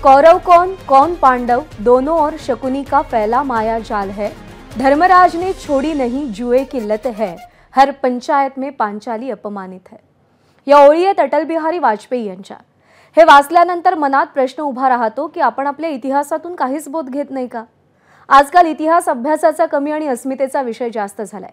कौरव कौन पांडव, दोनों ओर शकुनी का फैला माया जाल है। धर्मराज ने छोड़ी नहीं, जुए की लत है। हर पंचायत में पांचाली अपमानित है। या ओळी आहेत अटल बिहारी वाजपेयी यांच्या। हे वाचल्यानंतर मनात प्रश्न उभा राहतो की आपण आपल्या इतिहासातून काहीच बोध घेत नाही का? आजकाल इतिहास अभ्यासाचा कमी आणि अस्मितेचा विषय जास्त झालाय।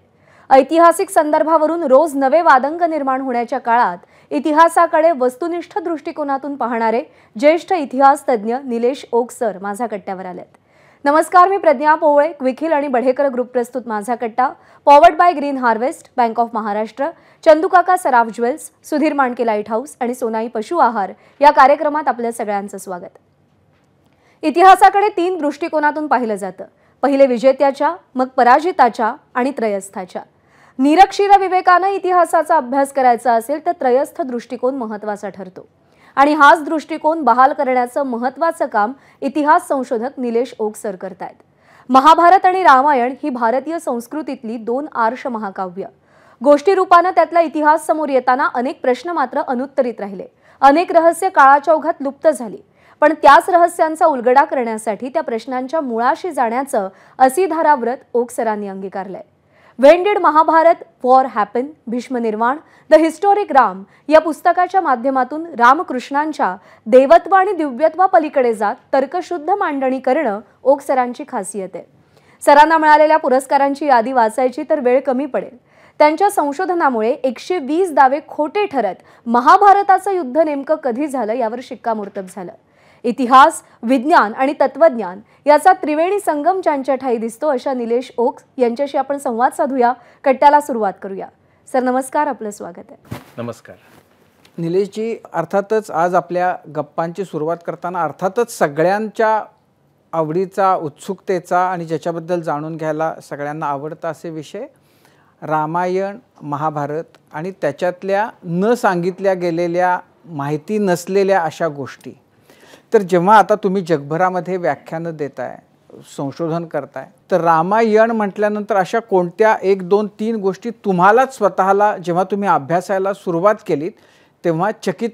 ऐतिहासिक संदर्भावरून रोज नवे वादंग निर्माण होण्याच्या काळात इतिहासाकडे वस्तुनिष्ठ दृष्टिकोनातून पाहणारे ज्येष्ठ इतिहास तज्ञ निलेश ओक सर माझ्या कट्ट्यावर आलेत। नमस्कार, मी प्रज्ञा पोवळे, क्विखिल आणि बढेकर ग्रुप प्रस्तुत माझा कट्टा, powered by green harvest, bank of Maharashtra, Chandukaka Saraf jewels, Sudhir Mandke light house आणि सोनाई पशु आहार या कार्यक्रमात आपल्या सगळ्यांचं स्वागत। इतिहासाकडे 3 दृष्टिकोनातून पाहिलं जातं। पहिले विजेत्याच्या, मग पराजिताच्या आणि त्रयस्थाच्या। निरक्षीर विवेकाने इतिहासाचा अभ्यास करायचा असेल तर त्रयस्थ दृष्टिकोन महत्त्वाचा ठरतो आणि हाच दृष्टिकोन बहाल करण्याचं महत्त्वाचं काम इतिहास संशोधक निलेश ओक सर करतायत। महाभारत आणि रामायण ही भारतीय संस्कृतीतली 2 आर्ष महाकाव्य। गोष्टी रूपाने त्यातला इतिहास समोर येताना अनेक प्रश्न मात्र अनुत्तरित राहिले। अनेक रहस्य काळाच्या ओघात लुप्त झाली। पण त्याच रहस्यांचा उलगडा करण्यासाठी त्या प्रश्नांच्या मुळाशी जाण्याचं असीधाराव्रत ओक सरांनी अंगीकारलंय। When did Mahabharata war happen, Bhishma निर्वाण, द हिस्टोरिक राम या पुस्तकाच्या माध्यमातून रामकृष्णांच्या देवत्व आणि दिव्यत्वा पलीकडे जात तर्कशुद्ध मांडणी करणं ओक सरांची खासियत आहे। सरांना मिळालेल्या पुरस्कारांची यादी वाचायची तर वेळ कमी पडेल। त्यांच्या संशोधनामुळे 120 दावे खोटे ठरत महाभारताचं युद्ध नेमकं कधी झालं यावर शिक्कामोर्तब झालं। इतिहास, विज्ञान आणि तत्वज्ञान याचा त्रिवेणी संगम ज्यांच्या ठाई दिसतो अशा निलेश ओक यांच्याशी आपण संवाद साधूया। कट्ट्याला सुरुवात करूया। सर नमस्कार, आपलं स्वागत आहे। नमस्कार निलेशजी, अर्थातच आज आपल्या गप्पांची सुरुवात करताना अर्थातच सगळ्यांच्या आवडीचा, उत्सुकतेचा आणि ज्याच्याबद्दल जाणून घ्यायला सगळ्यांना आवडता असे विषय रामायण, महाभारत आणि त्याच्यातल्या न सांगितल्या गेलेल्या, माहिती नसलेल्या अशा गोष्टी। तर जेव्हा आता तुम्ही जगभरामध्ये व्याख्यानं देताय, संशोधन करताय, तर रामायण म्हटल्यानंतर अशा कोणत्या 1, 2, 3 गोष्टी तुम्हालाच स्वतःला जेव्हा तुम्ही अभ्यासायला सुरुवात केलीत तेव्हा चकित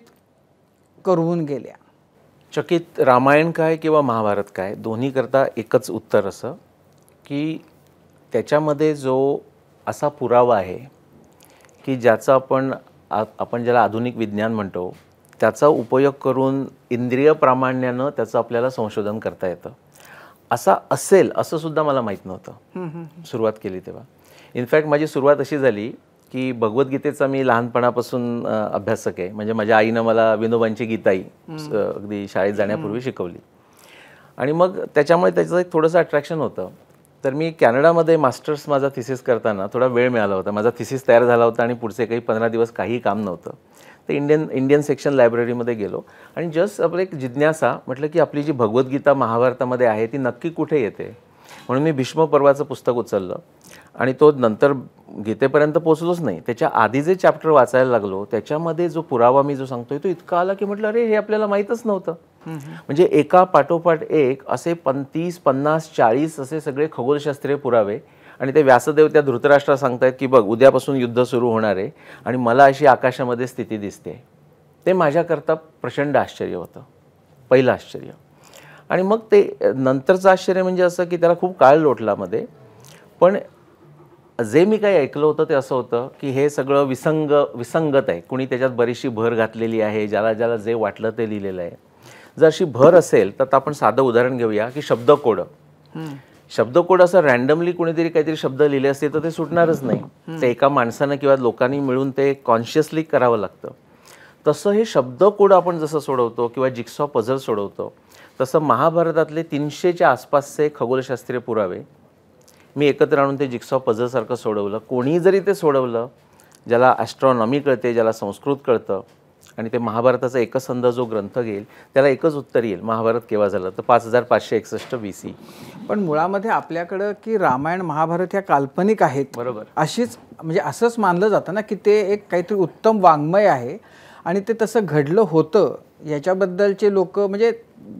करवून गेल्या? चकित रामायण काय किंवा महाभारत काय, दोन्ही करता एकच उत्तर असं की त्याच्यामध्ये जो असा पुरावा आहे की ज्याचा आपण ज्याला आधुनिक विज्ञान म्हणतो त्याचा उपयोग करून इंद्रिय प्रामाण्यानं त्याचं आपल्याला संशोधन करता येतं। असा असेल असं सुद्धा मला माहीत नव्हतं सुरुवात केली तेव्हा। इनफॅक्ट माझी सुरुवात अशी झाली की भगवद्गीतेचा मी लहानपणापासून अभ्यासक आहे। म्हणजे माझ्या आईनं मला विनोबांची गीताई अगदी शाळेत जाण्यापूर्वी शिकवली आणि मग त्याच्यामुळे त्याचं एक थोडंसं अट्रॅक्शन होतं। तर मी कॅनडामध्ये मास्टर्स माझा थिसिस करताना थोडा वेळ मिळाला होता। माझा थिसिस तयार झाला होता आणि पुढचे काही 15 दिवस काही काम नव्हतं। तर इंडियन सेक्शन लायब्ररीमध्ये गेलो आणि जस्ट आपलं एक जिज्ञासा म्हटलं की आपली जी भगवद्गीता महाभारतामध्ये आहे ती नक्की कुठे येते। म्हणून मी भीष्म पर्वाचं पुस्तक उचललं आणि तो नंतर गीतेपर्यंत पोहोचलोच नाही, त्याच्या आधी जे चॅप्टर वाचायला लागलो त्याच्यामध्ये जो पुरावा मी जो सांगतोय तो इतका आला की म्हटलं अरे हे आपल्याला माहीतच नव्हतं। म्हणजे एका पाठोपाठ एक असे 30, 50, 40 असे सगळे खगोलशास्त्रीय पुरावे आणि ते व्यासदेव त्या धृतराष्ट्राला सांगतायत की बघ उद्यापासून युद्ध सुरू होणार आहे आणि मला अशी आकाशामध्ये स्थिती दिसते। ते माझ्याकरता प्रचंड आश्चर्य होतं, पहिलं आश्चर्य। आणि मग ते नंतरचं आश्चर्य म्हणजे असं की त्याला खूप काळ लोटला मध्ये। पण जे मी काही ऐकलं होतं ते असं होतं की हे सगळं विसंगत आहे, कुणी त्याच्यात बरीचशी भर घातलेली आहे, ज्याला जे वाटलं ते लिहिलेलं आहे। जर अशी भर असेल तर आपण साधं उदाहरण घेऊया की शब्दकोड असं रँडमली कुणीतरी काहीतरी शब्द लिहिले असते तर ते सुटणारच नाही। ते एका माणसानं किंवा लोकांनी मिळून ते कॉन्शियसली करावं लागतं। तसं हे शब्दकोड आपण जसं सोडवतो किंवा जिक्सॉ पझल सोडवतो तसं महाभारतातले 300च्या आसपासचे खगोलशास्त्रीय पुरावे मी एकत्र आणून ते जिक्सॉ पझलसारखं सोडवलं। कोणी जरी ते सोडवलं, ज्याला ॲस्ट्रॉनॉमी कळते, ज्याला संस्कृत कळतं आणि ते महाभारताचा एकसंध जो ग्रंथ घेईल त्याला एकच उत्तर येईल, महाभारत केव्हा झालं तर 5561 BC। पण मुळामध्ये आपल्याकडं की रामायण महाभारत ह्या काल्पनिक आहेत, बरोबर, अशीच म्हणजे असंच मानलं जातं ना की ते एक काहीतरी उत्तम वाङ्मय आहे आणि ते तसं घडलं होतं याच्याबद्दलचे लोक म्हणजे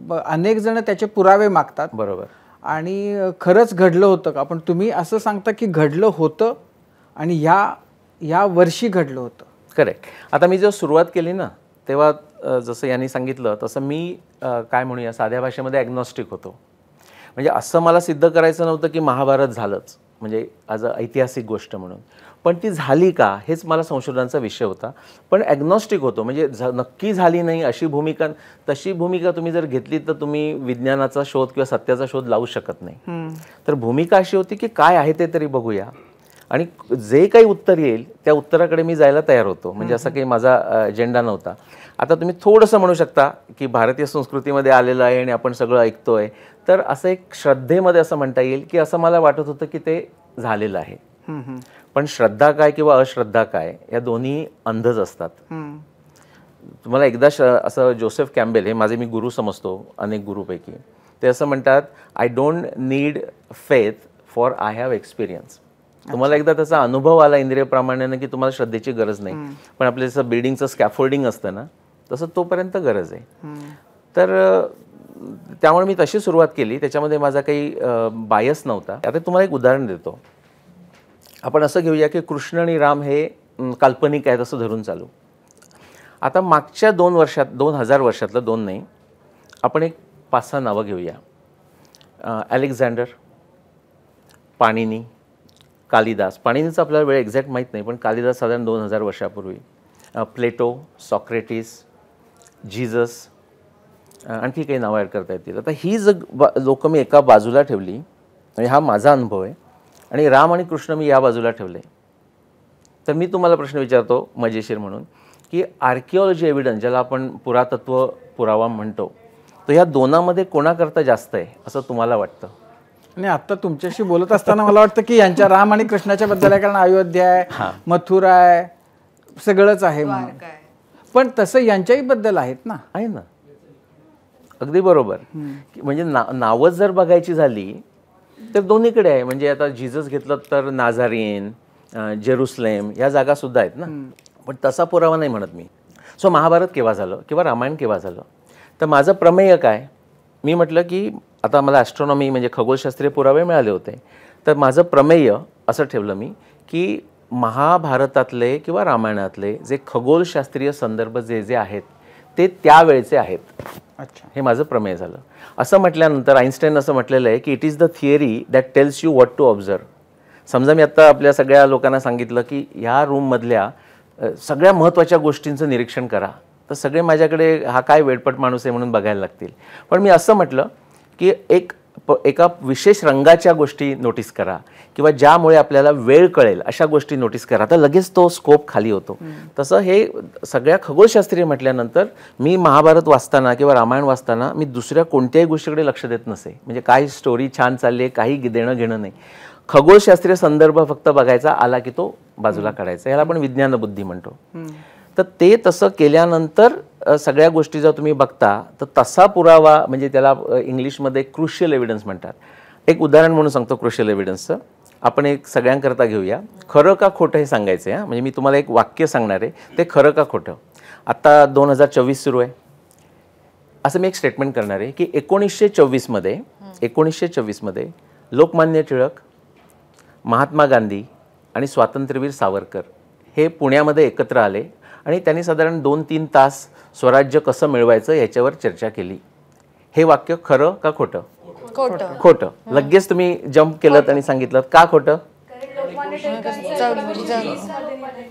अनेक जण त्याचे पुरावे मागतात। बरोबर, आणि खरंच घडलं होतं का? पण तुम्ही असं सांगता की घडलं होतं आणि या वर्षी घडलं होतं। करेक्ट। आता मी जेव्हा सुरुवात केली ना तेव्हा जसं यांनी सांगितलं तसं मी काय म्हणूया साध्या भाषेमध्ये ॲग्नॉस्टिक होतो. म्हणजे असं मला सिद्ध करायचं नव्हतं की महाभारत झालंच म्हणजे ॲज अ ऐतिहासिक गोष्ट म्हणून, पण ती झाली का हेच मला संशोधनाचा विषय होता. पण ॲग्नॉस्टिक होतो म्हणजे नक्की झाली नाही अशी भूमिका, तशी भूमिका तुम्ही जर घेतली तर तुम्ही विज्ञानाचा शोध किंवा सत्याचा शोध लावू शकत नाही. तर भूमिका अशी होती की काय आहे ते तरी बघूया आणि जे काही उत्तर येईल त्या उत्तराकडे मी जायला तयार होतो. म्हणजे असा काही माझा अजेंडा नव्हता. आता तुम्ही थोडंसं म्हणू शकता की भारतीय संस्कृतीमध्ये आलेलं आहे आणि आपण सगळं ऐकतोय, तर असं एक श्रद्धेमध्ये असं म्हणता येईल की असं मला वाटत होतं की ते झालेलं आहे. पण श्रद्धा काय किंवा अश्रद्धा काय या दोन्ही अंधच असतात. तुम्हाला एकदा असं जोसेफ कॅम्बेल, हे माझे मी गुरु समजतो अनेक गुरुपैकी, ते असं म्हणतात, I don't need faith for I have experience. तुम्हाला एकदा त्याचा अनुभव आला इंद्रिय प्रमाणाने की तुम्हाला श्रद्धेची गरज नाही, पण आपल्या जसं बिल्डिंगचं स्कॅफोल्डिंग असतं ना तसं तोपर्यंत गरज आहे. तर त्यामुळे मी तशी सुरुवात केली. त्याच्यामध्ये माझा काही बायस नव्हता. आता तुम्हाला एक उदाहरण देतो. आपण असं घेऊया की कृष्ण आणि राम हे काल्पनिक आहेत असं धरून चालू. आता मागच्या 2 वर्षात, 2000 वर्षातलं 2 नाही, आपण एक 5-6 नावं घेऊया. अलेक्झांडर, पाणिनी, कालिदास. पाणिनीचा आपल्याला वेळ एक्झॅक्ट माहीत नाही, पण कालिदास साधारण 2000 वर्षापूर्वी. प्लेटो, सॉक्रेटिस, जीजस, आणखी काही नावं ॲड करता येतील. आता ही लोकं मी एका बाजूला ठेवली आणि हा माझा अनुभव आहे, आणि राम आणि कृष्ण मी या बाजूला ठेवले. तर मी तुम्हाला प्रश्न विचारतो मजेशीर म्हणून की आर्किओलॉजी एव्हिडन्स, ज्याला आपण पुरातत्व पुरावा म्हणतो, तर ह्या दोनामध्ये कोणाकरता जास्त आहे असं तुम्हाला वाटतं? आणि आता तुमच्याशी बोलत असताना मला वाटतं की यांच्या राम आणि कृष्णाच्या बद्दल आहे, कारण अयोध्या आहे, मथुरा आहे, सगळंच आहे. पण तसं यांच्याही बद्दल आहेत ना. आहे ना, अगदी बरोबर. म्हणजे नावं जर बघायची झाली तर दोन्हीकडे आहे. म्हणजे आता जीजस घेतलं तर नाझारेन, जेरुसलेम ह्या जागा सुद्धा आहेत ना. पण तसा पुरावा नाही म्हणत मी. सो महाभारत केव्हा झालं किंवा रामायण केव्हा झालं, तर माझं प्रमेय काय, मी म्हटलं की आता मला ॲस्ट्रॉनॉमी म्हणजे खगोलशास्त्रीय पुरावे मिळाले होते, तर माझं प्रमेय असं ठेवलं मी की महाभारतातले किंवा रामायणातले जे खगोलशास्त्रीय संदर्भ जे जे आहेत ते त्यावेळचे आहेत. अच्छा, हे माझं प्रमेय झालं. असं म्हटल्यानंतर आईन्स्टाईन असं म्हटलेलं आहे की it is the theory that tells you what to observe. समजा मी आत्ता आपल्या सगळ्या लोकांना सांगितलं की ह्या रूममधल्या सगळ्या महत्त्वाच्या गोष्टींचं निरीक्षण करा, तर सगळे माझ्याकडे हा काय वेडपट माणूस आहे म्हणून बघायला लागतील. पण मी असं म्हटलं की एका विशेष रंगाच्या गोष्टी नोटीस करा किंवा ज्यामुळे आपल्याला वेळ कळेल अशा गोष्टी नोटीस करा, तर लगेच तो स्कोप खाली होतो. तसं हे सगळ्या खगोलशास्त्रीय म्हटल्यानंतर मी महाभारत वाचताना किंवा रामायण वाचताना मी दुसऱ्या कोणत्याही गोष्टीकडे लक्ष देत नसे. म्हणजे काही स्टोरी छान चालली आहे, काही देणं घेणं नाही, खगोलशास्त्रीय संदर्भ फक्त बघायचा, आला की तो बाजूला काढायचा. याला आपण विज्ञान बुद्धी म्हणतो. तर ते तसं केल्यानंतर सगळ्या गोष्टी जर तुम्ही बघता तर तसा पुरावा, म्हणजे त्याला इंग्लिशमध्ये क्रुशियल एव्हिडन्स म्हणतात. एक उदाहरण म्हणून सांगतो क्रुशियल एव्हिडन्सचं. आपण एक सगळ्यांकरता घेऊया. खरं का खोटं हे सांगायचं आहे. म्हणजे मी तुम्हाला एक वाक्य सांगणार आहे, ते खरं का खोटं. आत्ता 2024 सुरू आहे. असं मी एक स्टेटमेंट करणार आहे की 1924 मध्ये लोकमान्य टिळक, महात्मा गांधी आणि स्वातंत्र्यवीर सावरकर हे पुण्यामध्ये एकत्र आले आणि त्यांनी साधारण 2-3 तास स्वराज्य कसं मिळवायचं याच्यावर चर्चा केली. हे वाक्य खरं का खोटं? खोटं. खोटं. लगेच तुम्ही जम्प केलं आणि सांगितलं का खोटं?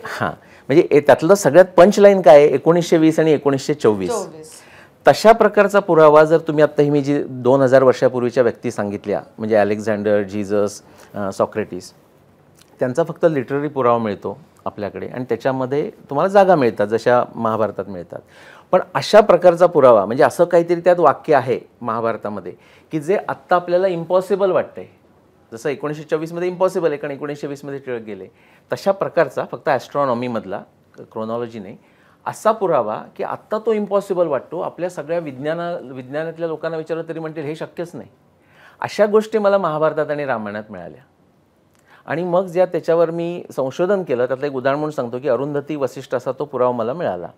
हां, म्हणजे त्यातलं सगळ्यात पंचलाईन काय आहे, 1920 आणि 1924. तशा प्रकारचा पुरावा जर तुम्ही आत्ता ही मी जी 2000 वर्षापूर्वीच्या व्यक्ती सांगितल्या, म्हणजे अलेक्झांडर, जीजस, सॉक्रेटिस, त्यांचा फक्त लिटररी पुरावा मिळतो आपल्याकडे आणि त्याच्यामध्ये तुम्हाला जागा मिळतात जशा महाभारतात मिळतात. पण अशा प्रकारचा पुरावा, म्हणजे असं काहीतरी त्यात वाक्य आहे महाभारतामध्ये की जे आत्ता आपल्याला इम्पॉसिबल वाटतंय. जसं 1924 मध्ये इम्पॉसिबल आहे कारण 1920 मध्ये टिळक गेले, तशा प्रकारचा फक्त ॲस्ट्रॉनॉमीमधला, क्रोनॉलॉजी नाही, असा पुरावा की आत्ता तो इम्पॉसिबल वाटतो. आपल्या सगळ्या विज्ञानातल्या लोकांना विचारलं तरी म्हणतील हे शक्यच नाही. अशा गोष्टी मला महाभारतात आणि रामायणात मिळाल्या. आणि मग ज्या त्याच्यावर मी संशोधन केलं त्यातलं एक उदाहरण म्हणून सांगतो की अरुंधती वसिष्ठ असा तो पुरावा मला मिळाला.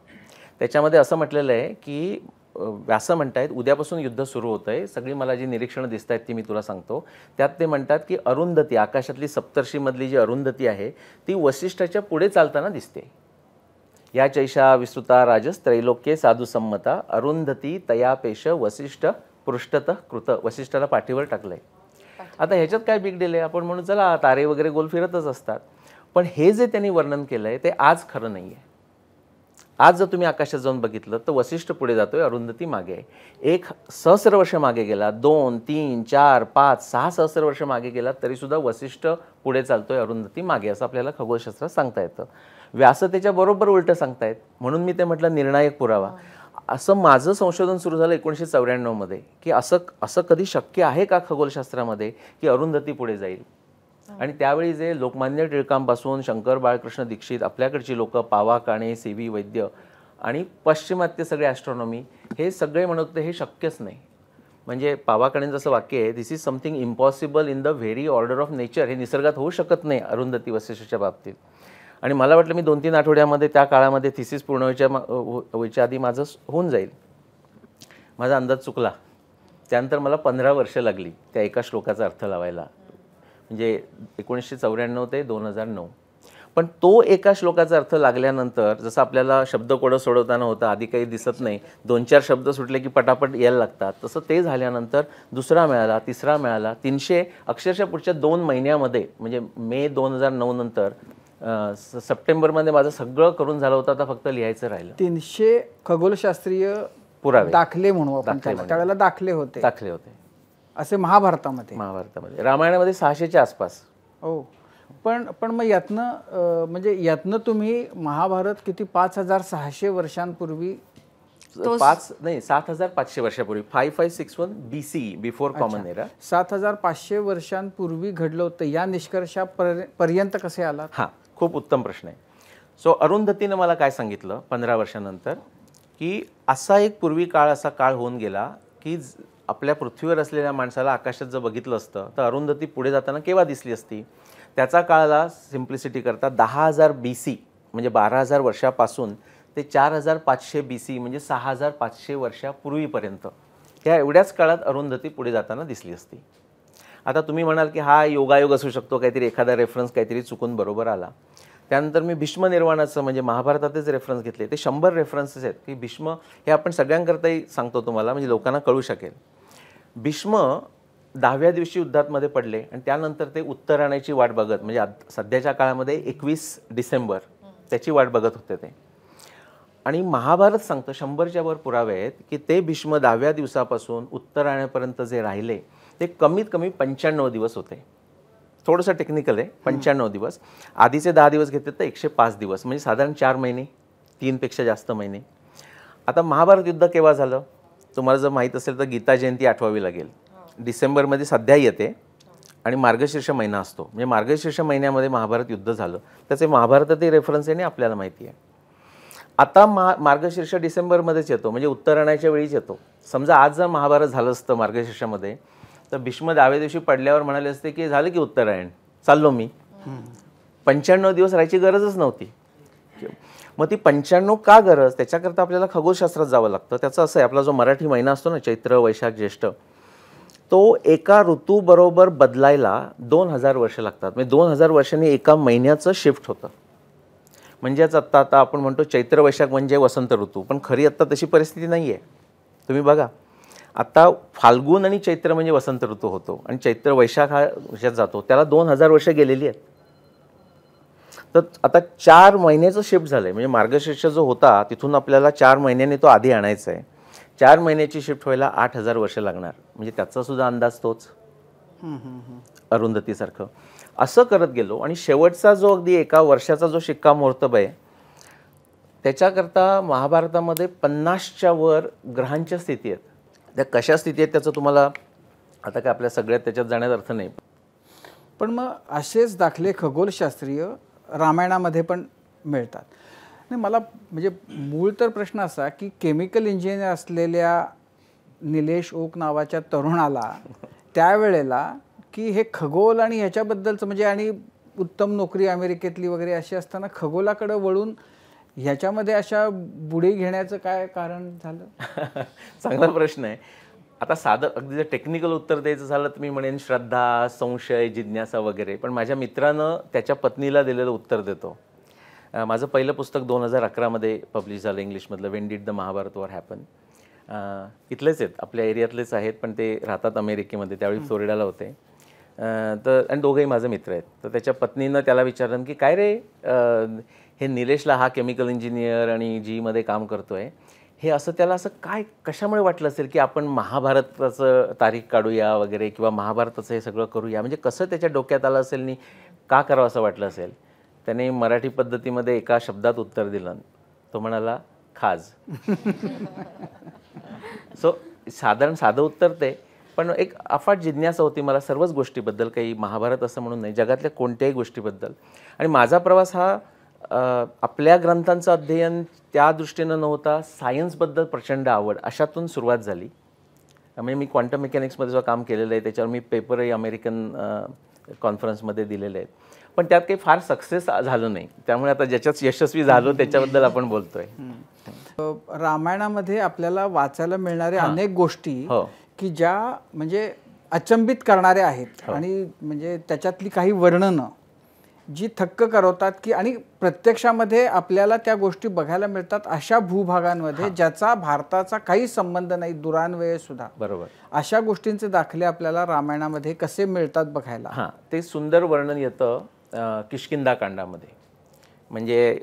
त्याच्यामध्ये असं म्हटलेलं आहे की व्यास म्हणतायत उद्यापासून युद्ध सुरू होतं आहे, सगळी मला जी निरीक्षणं दिसत आहेत ती मी तुला सांगतो. त्यात ते म्हणतात की अरुंधती, आकाशातली सप्तर्षीमधली जी अरुंधती आहे ती वसिष्ठाच्या पुढे चालताना दिसते. या चैषा विस्तृता राजस्त्रैलोक्ये साधू संमता अरुंधती तयापेश वसिष्ठ पृष्ठतः कृत. वसिष्ठाला पाठीवर टाकलंय. आता ह्याच्यात काय बिग डील आहे? आपण म्हणून चला तारे वगैरे गोल फिरतच असतात, पण हे जे त्यांनी वर्णन केलंय ते आज खरं नाही आहे. आज जर तुम्ही आकाशात जाऊन बघितलं तर वसिष्ठ पुढे जातोय, अरुंधती मागे आहे. 1 सहस्र वर्ष मागे गेला, 2, 3, 4, 5, 6 सहस्र वर्ष मागे गेला तरी सुद्धा वसिष्ठ पुढे चालतोय, अरुंधती मागे, असं आपल्याला खगोलशास्त्रात सांगता येतं. व्यास त्याच्या बरोबर उलटं सांगतायत, म्हणून मी ते म्हटलं निर्णायक पुरावा. असं माझं संशोधन सुरू झालं 1994 मध्ये की असं कधी शक्य आहे का खगोलशास्त्रामध्ये की अरुंधती पुढे जाईल. आणि त्यावेळी जे लोकमान्य टिळकांपासून शंकर बाळकृष्ण दीक्षित, आपल्याकडची लोक पावा काणे, सी व्ही वैद्य आणि पश्चिमात्य सगळे ॲस्ट्रॉनॉमी, हे सगळे म्हणत होते हे शक्यच नाही. म्हणजे पावा काणेंचं असं वाक्य आहे, this is something impossible in the very order of nature. हे निसर्गात होऊ शकत नाही अरुंधती वसिष्ठच्या बाबतीत. आणि मला वाटलं मी 2-3 आठवड्यामध्ये त्या काळामध्ये थिसिस पूर्ण व्हायच्या आधी माझं होऊन जाईल. माझा अंदाज चुकला. त्यानंतर मला 15 वर्ष लागली त्या एका श्लोकाचा अर्थ लावायला, म्हणजे 1994 ते 2009. पण तो एका श्लोकाचा अर्थ लागल्यानंतर जसं आपल्याला शब्दकोडं सोडवताना होतं, आधी काही दिसत नाही, 2-4 शब्द सुटले की पटापट यायला लागतात, तसं ते झाल्यानंतर दुसरा मिळाला, तिसरा मिळाला, 300 अक्षरशः पुढच्या 2 महिन्यामध्ये, म्हणजे मे 2009 नंतर सप्टेंबरमध्ये माझं सगळं करून झालं होतं. आता फक्त लिहायचं राहिलं. 300 खगोलशास्त्रीय पुरावे, दाखले म्हणू आपण त्यावेळेला, दाखले होते असे महाभारतामध्ये. रामायणामध्ये 600च्या आसपास. हो, पण मग यातनं तुम्ही महाभारत किती 5600 वर्षांपूर्वी, 7500 वर्षापूर्वी, 5561 BC, बिफोर कॉमन एरा, 7500 वर्षांपूर्वी घडलं होतं. या निष्कर्षापर्यंत कसे आलात? हां, खूप उत्तम प्रश्न आहे. सो अरुंधतीनं मला काय सांगितलं 15 वर्षानंतर, की असा एक पूर्वी काळ, असा काळ होऊन गेला की आपल्या पृथ्वीवर असलेल्या माणसाला आकाशात जर बघितलं असतं तर अरुंधती पुढे जाताना केव्हा दिसली असती. त्याचा काळाला सिम्प्लिसिटी करता 10,000 BC म्हणजे 12,000 वर्षापासून ते 4,500 BC म्हणजे 6,500 वर्षापूर्वीपर्यंत, ह्या एवढ्याच काळात अरुंधती पुढे जाताना दिसली असती. आता तुम्ही म्हणाल की हा योगायोग असू शकतो, काहीतरी एखादा रेफरन्स काहीतरी चुकून बरोबर आला. त्यानंतर मी भीष्म निर्वाणाचं म्हणजे महाभारतातच रेफरन्स घेतले. ते 100 रेफरन्सेस आहेत की भीष्म, हे आपण सगळ्यांकरताही सांगतो तुम्हाला म्हणजे लोकांना कळू शकेल. भीष्म 10व्या दिवशी युद्धातमध्ये पडले आणि त्यानंतर ते उत्तर आणायची वाट बघत, म्हणजे सध्याच्या काळामध्ये 21 डिसेंबर त्याची वाट बघत होते ते. आणि महाभारत सांगतं 100च्या वर पुरावे आहेत की ते भीष्म 10व्या दिवसापासून उत्तर आणेपर्यंत जे राहिले ते कमीत कमी 95 दिवस होते. थोडंसं टेक्निकल आहे, 95 दिवस. आधीचे 10 दिवस घेतले तर 105 दिवस, म्हणजे साधारण 4 महिने, 3 पेक्षा जास्त महिने. आता महाभारत युद्ध केव्हा झालं तुम्हाला जर माहीत असेल तर गीता जयंती आठवावी लागेल. डिसेंबरमध्ये सध्या येते आणि मार्गशीर्ष महिना असतो, म्हणजे मार्गशीर्ष महिन्यामध्ये महाभारत युद्ध झालं. त्याचे महाभारतातील रेफरन्स आहे आपल्याला माहिती आहे. आता मार्गशीर्ष डिसेंबरमध्येच येतो, म्हणजे उत्तरायणाच्या वेळीच येतो. समजा आज जर महाभारत झालं असतं मार्गशीर्षामध्ये तर भीष्म 10व्या दिवशी पडल्यावर म्हणाले असते की झालं की उत्तरायण, चाललो मी. 95 दिवस राहायची गरजच नव्हती. मग ती 95 का गरज, त्याच्याकरता आपल्याला खगोलशास्त्रात जावं लागतं. त्याचं असं आहे, आपला जो मराठी महिना असतो ना, चैत्र वैशाख ज्येष्ठ, तो एका ऋतूबरोबर बदलायला 2000 वर्ष लागतात. म्हणजे 2000 वर्षांनी एका महिन्याचं शिफ्ट होतं. म्हणजेच आता आपण म्हणतो चैत्र वैशाख म्हणजे वसंत ऋतू, पण खरी आत्ता तशी परिस्थिती नाही आहे. तुम्ही बघा, आता फाल्गुन आणि चैत्र म्हणजे वसंत ऋतू होतो आणि चैत्र वैशाख हा ह्याच्यात जातो, त्याला 2000 वर्ष गेलेली आहेत. तर आता 4 महिन्याचं शिफ्ट झालं आहे. म्हणजे मार्गशीर्ष जो होता तिथून आपल्याला 4 महिन्यांनी तो आधी आणायचा आहे. 4 महिन्याची शिफ्ट व्हायला 8000 वर्ष लागणार. म्हणजे त्याचा सुद्धा अंदाज तोच अरुंधतीसारखं. असं करत गेलो आणि शेवटचा जो अगदी एका वर्षाचा जो शिक्कामोर्तब आहे त्याच्याकरता महाभारतामध्ये 50च्या वर ग्रहांच्या स्थिती आहेत. त्या कशा स्थिती आहेत त्याचं तुम्हाला आता काय आपल्या सगळ्यात त्याच्यात जाण्यात अर्थ नाही. पण मग असेच दाखले खगोलशास्त्रीय रामायणामध्ये पण मिळतात. आणि मला म्हणजे मूळ तर प्रश्न असा की केमिकल इंजिनियर असलेल्या निलेश ओक नावाच्या तरुणाला त्यावेळेला की हे खगोल आणि ह्याच्याबद्दलचं म्हणजे आणि उत्तम नोकरी अमेरिकेतली वगैरे अशी असताना खगोलाकडे वळून ह्याच्यामध्ये अशा बुडी घेण्याचं काय कारण झालं? चांगला प्रश्न आहे. आता साधं अगदी जर टेक्निकल उत्तर द्यायचं झालं तर मी म्हणेन श्रद्धा, संशय, जिज्ञासा वगैरे. पण माझ्या मित्रानं त्याच्या पत्नीला दिलेलं उत्तर देतो. माझं पहिलं पुस्तक 2011मध्ये पब्लिश झालं इंग्लिशमधलं, when did the Mahabharata war happen. इथलेच आहेत, आपल्या एरियातलेच आहेत, पण ते राहतात अमेरिकेमध्ये, त्यावेळी फ्लोरिडाला होते. तर आणि दोघंही माझे मित्र आहेत. तर त्याच्या पत्नीनं त्याला विचारलं की काय रे, हे निलेशला, हा केमिकल इंजिनियर आणि जीमध्ये काम करतो आहे, हे असं त्याला असं काय कशामुळे वाटलं असेल की आपण महाभारताचं तारीख काढूया वगैरे, किंवा महाभारताचं हे सगळं करूया, म्हणजे कसं त्याच्या डोक्यात आलं असेल आणि का करावं असं वाटलं असेल. त्याने मराठी पद्धतीमध्ये एका शब्दात उत्तर दिलं. तो म्हणाला, खाज. सो साधं उत्तर ते, पण एक अफाट जिज्ञासा होती मला सर्वच गोष्टीबद्दल, काही महाभारत असं म्हणून नाही, जगातल्या कोणत्याही गोष्टीबद्दल. आणि माझा प्रवास हा आपल्या ग्रंथांचं अध्ययन त्या दृष्टीनं नव्हता, सायन्सबद्दल प्रचंड आवड अशातून सुरुवात झाली. म्हणजे मी क्वांटम मेकॅनिक्समध्ये जो काम केलेलं आहे त्याच्यावर मी पेपरही अमेरिकन कॉन्फरन्समध्ये दिलेले आहेत, पण त्यात काही फार सक्सेस झालं नाही. त्यामुळे आता ज्याच्यात यशस्वी झालो त्याच्याबद्दल आपण बोलतोय. रामायणामध्ये आपल्याला वाचायला मिळणाऱ्या अनेक गोष्टी की ज्या म्हणजे अचंबित करणाऱ्या आहेत, आणि म्हणजे त्याच्यातली काही वर्णनं जी थक्क करवतात की, आणि प्रत्यक्षामध्ये आपल्याला त्या गोष्टी बघायला मिळतात अशा भूभागांमध्ये ज्याचा भारताचा काही संबंध नाही, दुरान्वये सुद्धा. बरोबर. अशा गोष्टींचे दाखले आपल्याला रामायणामध्ये कसे मिळतात बघायला. हां, ते सुंदर वर्णन येतं किष्किंधा कांडामध्ये. म्हणजे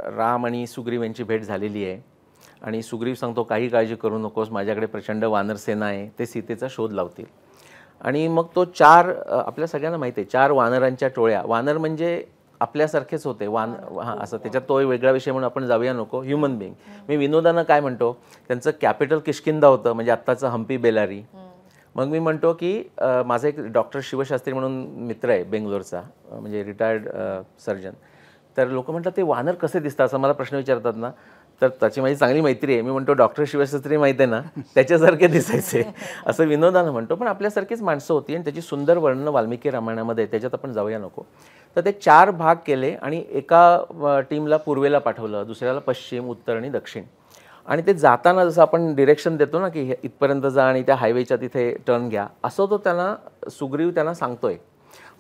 राम आणि सुग्रीव यांची भेट झालेली आहे, आणि सुग्रीव सांगतो काही काळजी करू नकोस, माझ्याकडे प्रचंड वानरसेना आहे, ते सीतेचा शोध लावतील. आणि मग तो आपल्या सगळ्यांना माहिती आहे, 4 वानरांच्या टोळ्या. वानर म्हणजे आपल्यासारखेच होते, असं त्याच्यात तो वेगळा विषय म्हणून आपण जाऊया नको, ह्युमन बिईंग. मी विनोदानं काय म्हणतो, त्यांचं कॅपिटल किष्किंधा होतं, म्हणजे आत्ताचं हम्पी बेलारी. मग मी म्हणतो की माझा एक डॉक्टर शिवशास्त्री म्हणून मित्र आहे बेंगलोरचा, म्हणजे रिटायर्ड सर्जन. तर लोक म्हणतात ते वानर कसे दिसतात असं मला प्रश्न विचारतात ना, तर त्याची माझी चांगली मैत्री आहे. मी म्हणतो डॉक्टर शिवशास्त्री माहिती आहे ना, त्याच्यासारखे दिसायचे असं विनोदानं म्हणतो, पण आपल्यासारखीच माणसं होती. आणि त्याची सुंदर वर्णन वाल्मिकी रामायणामध्ये, त्याच्यात आपण जाऊया नको. तर ते 4 भाग केले, आणि एका टीमला पूर्वेला पाठवलं, दुसऱ्याला पश्चिम, उत्तर आणि दक्षिण. आणि ते जाताना जसं आपण डिरेक्शन देतो ना की इथपर्यंत जा आणि त्या हायवेच्या तिथे टर्न घ्या, असं तो सुग्रीव त्यांना सांगतोय.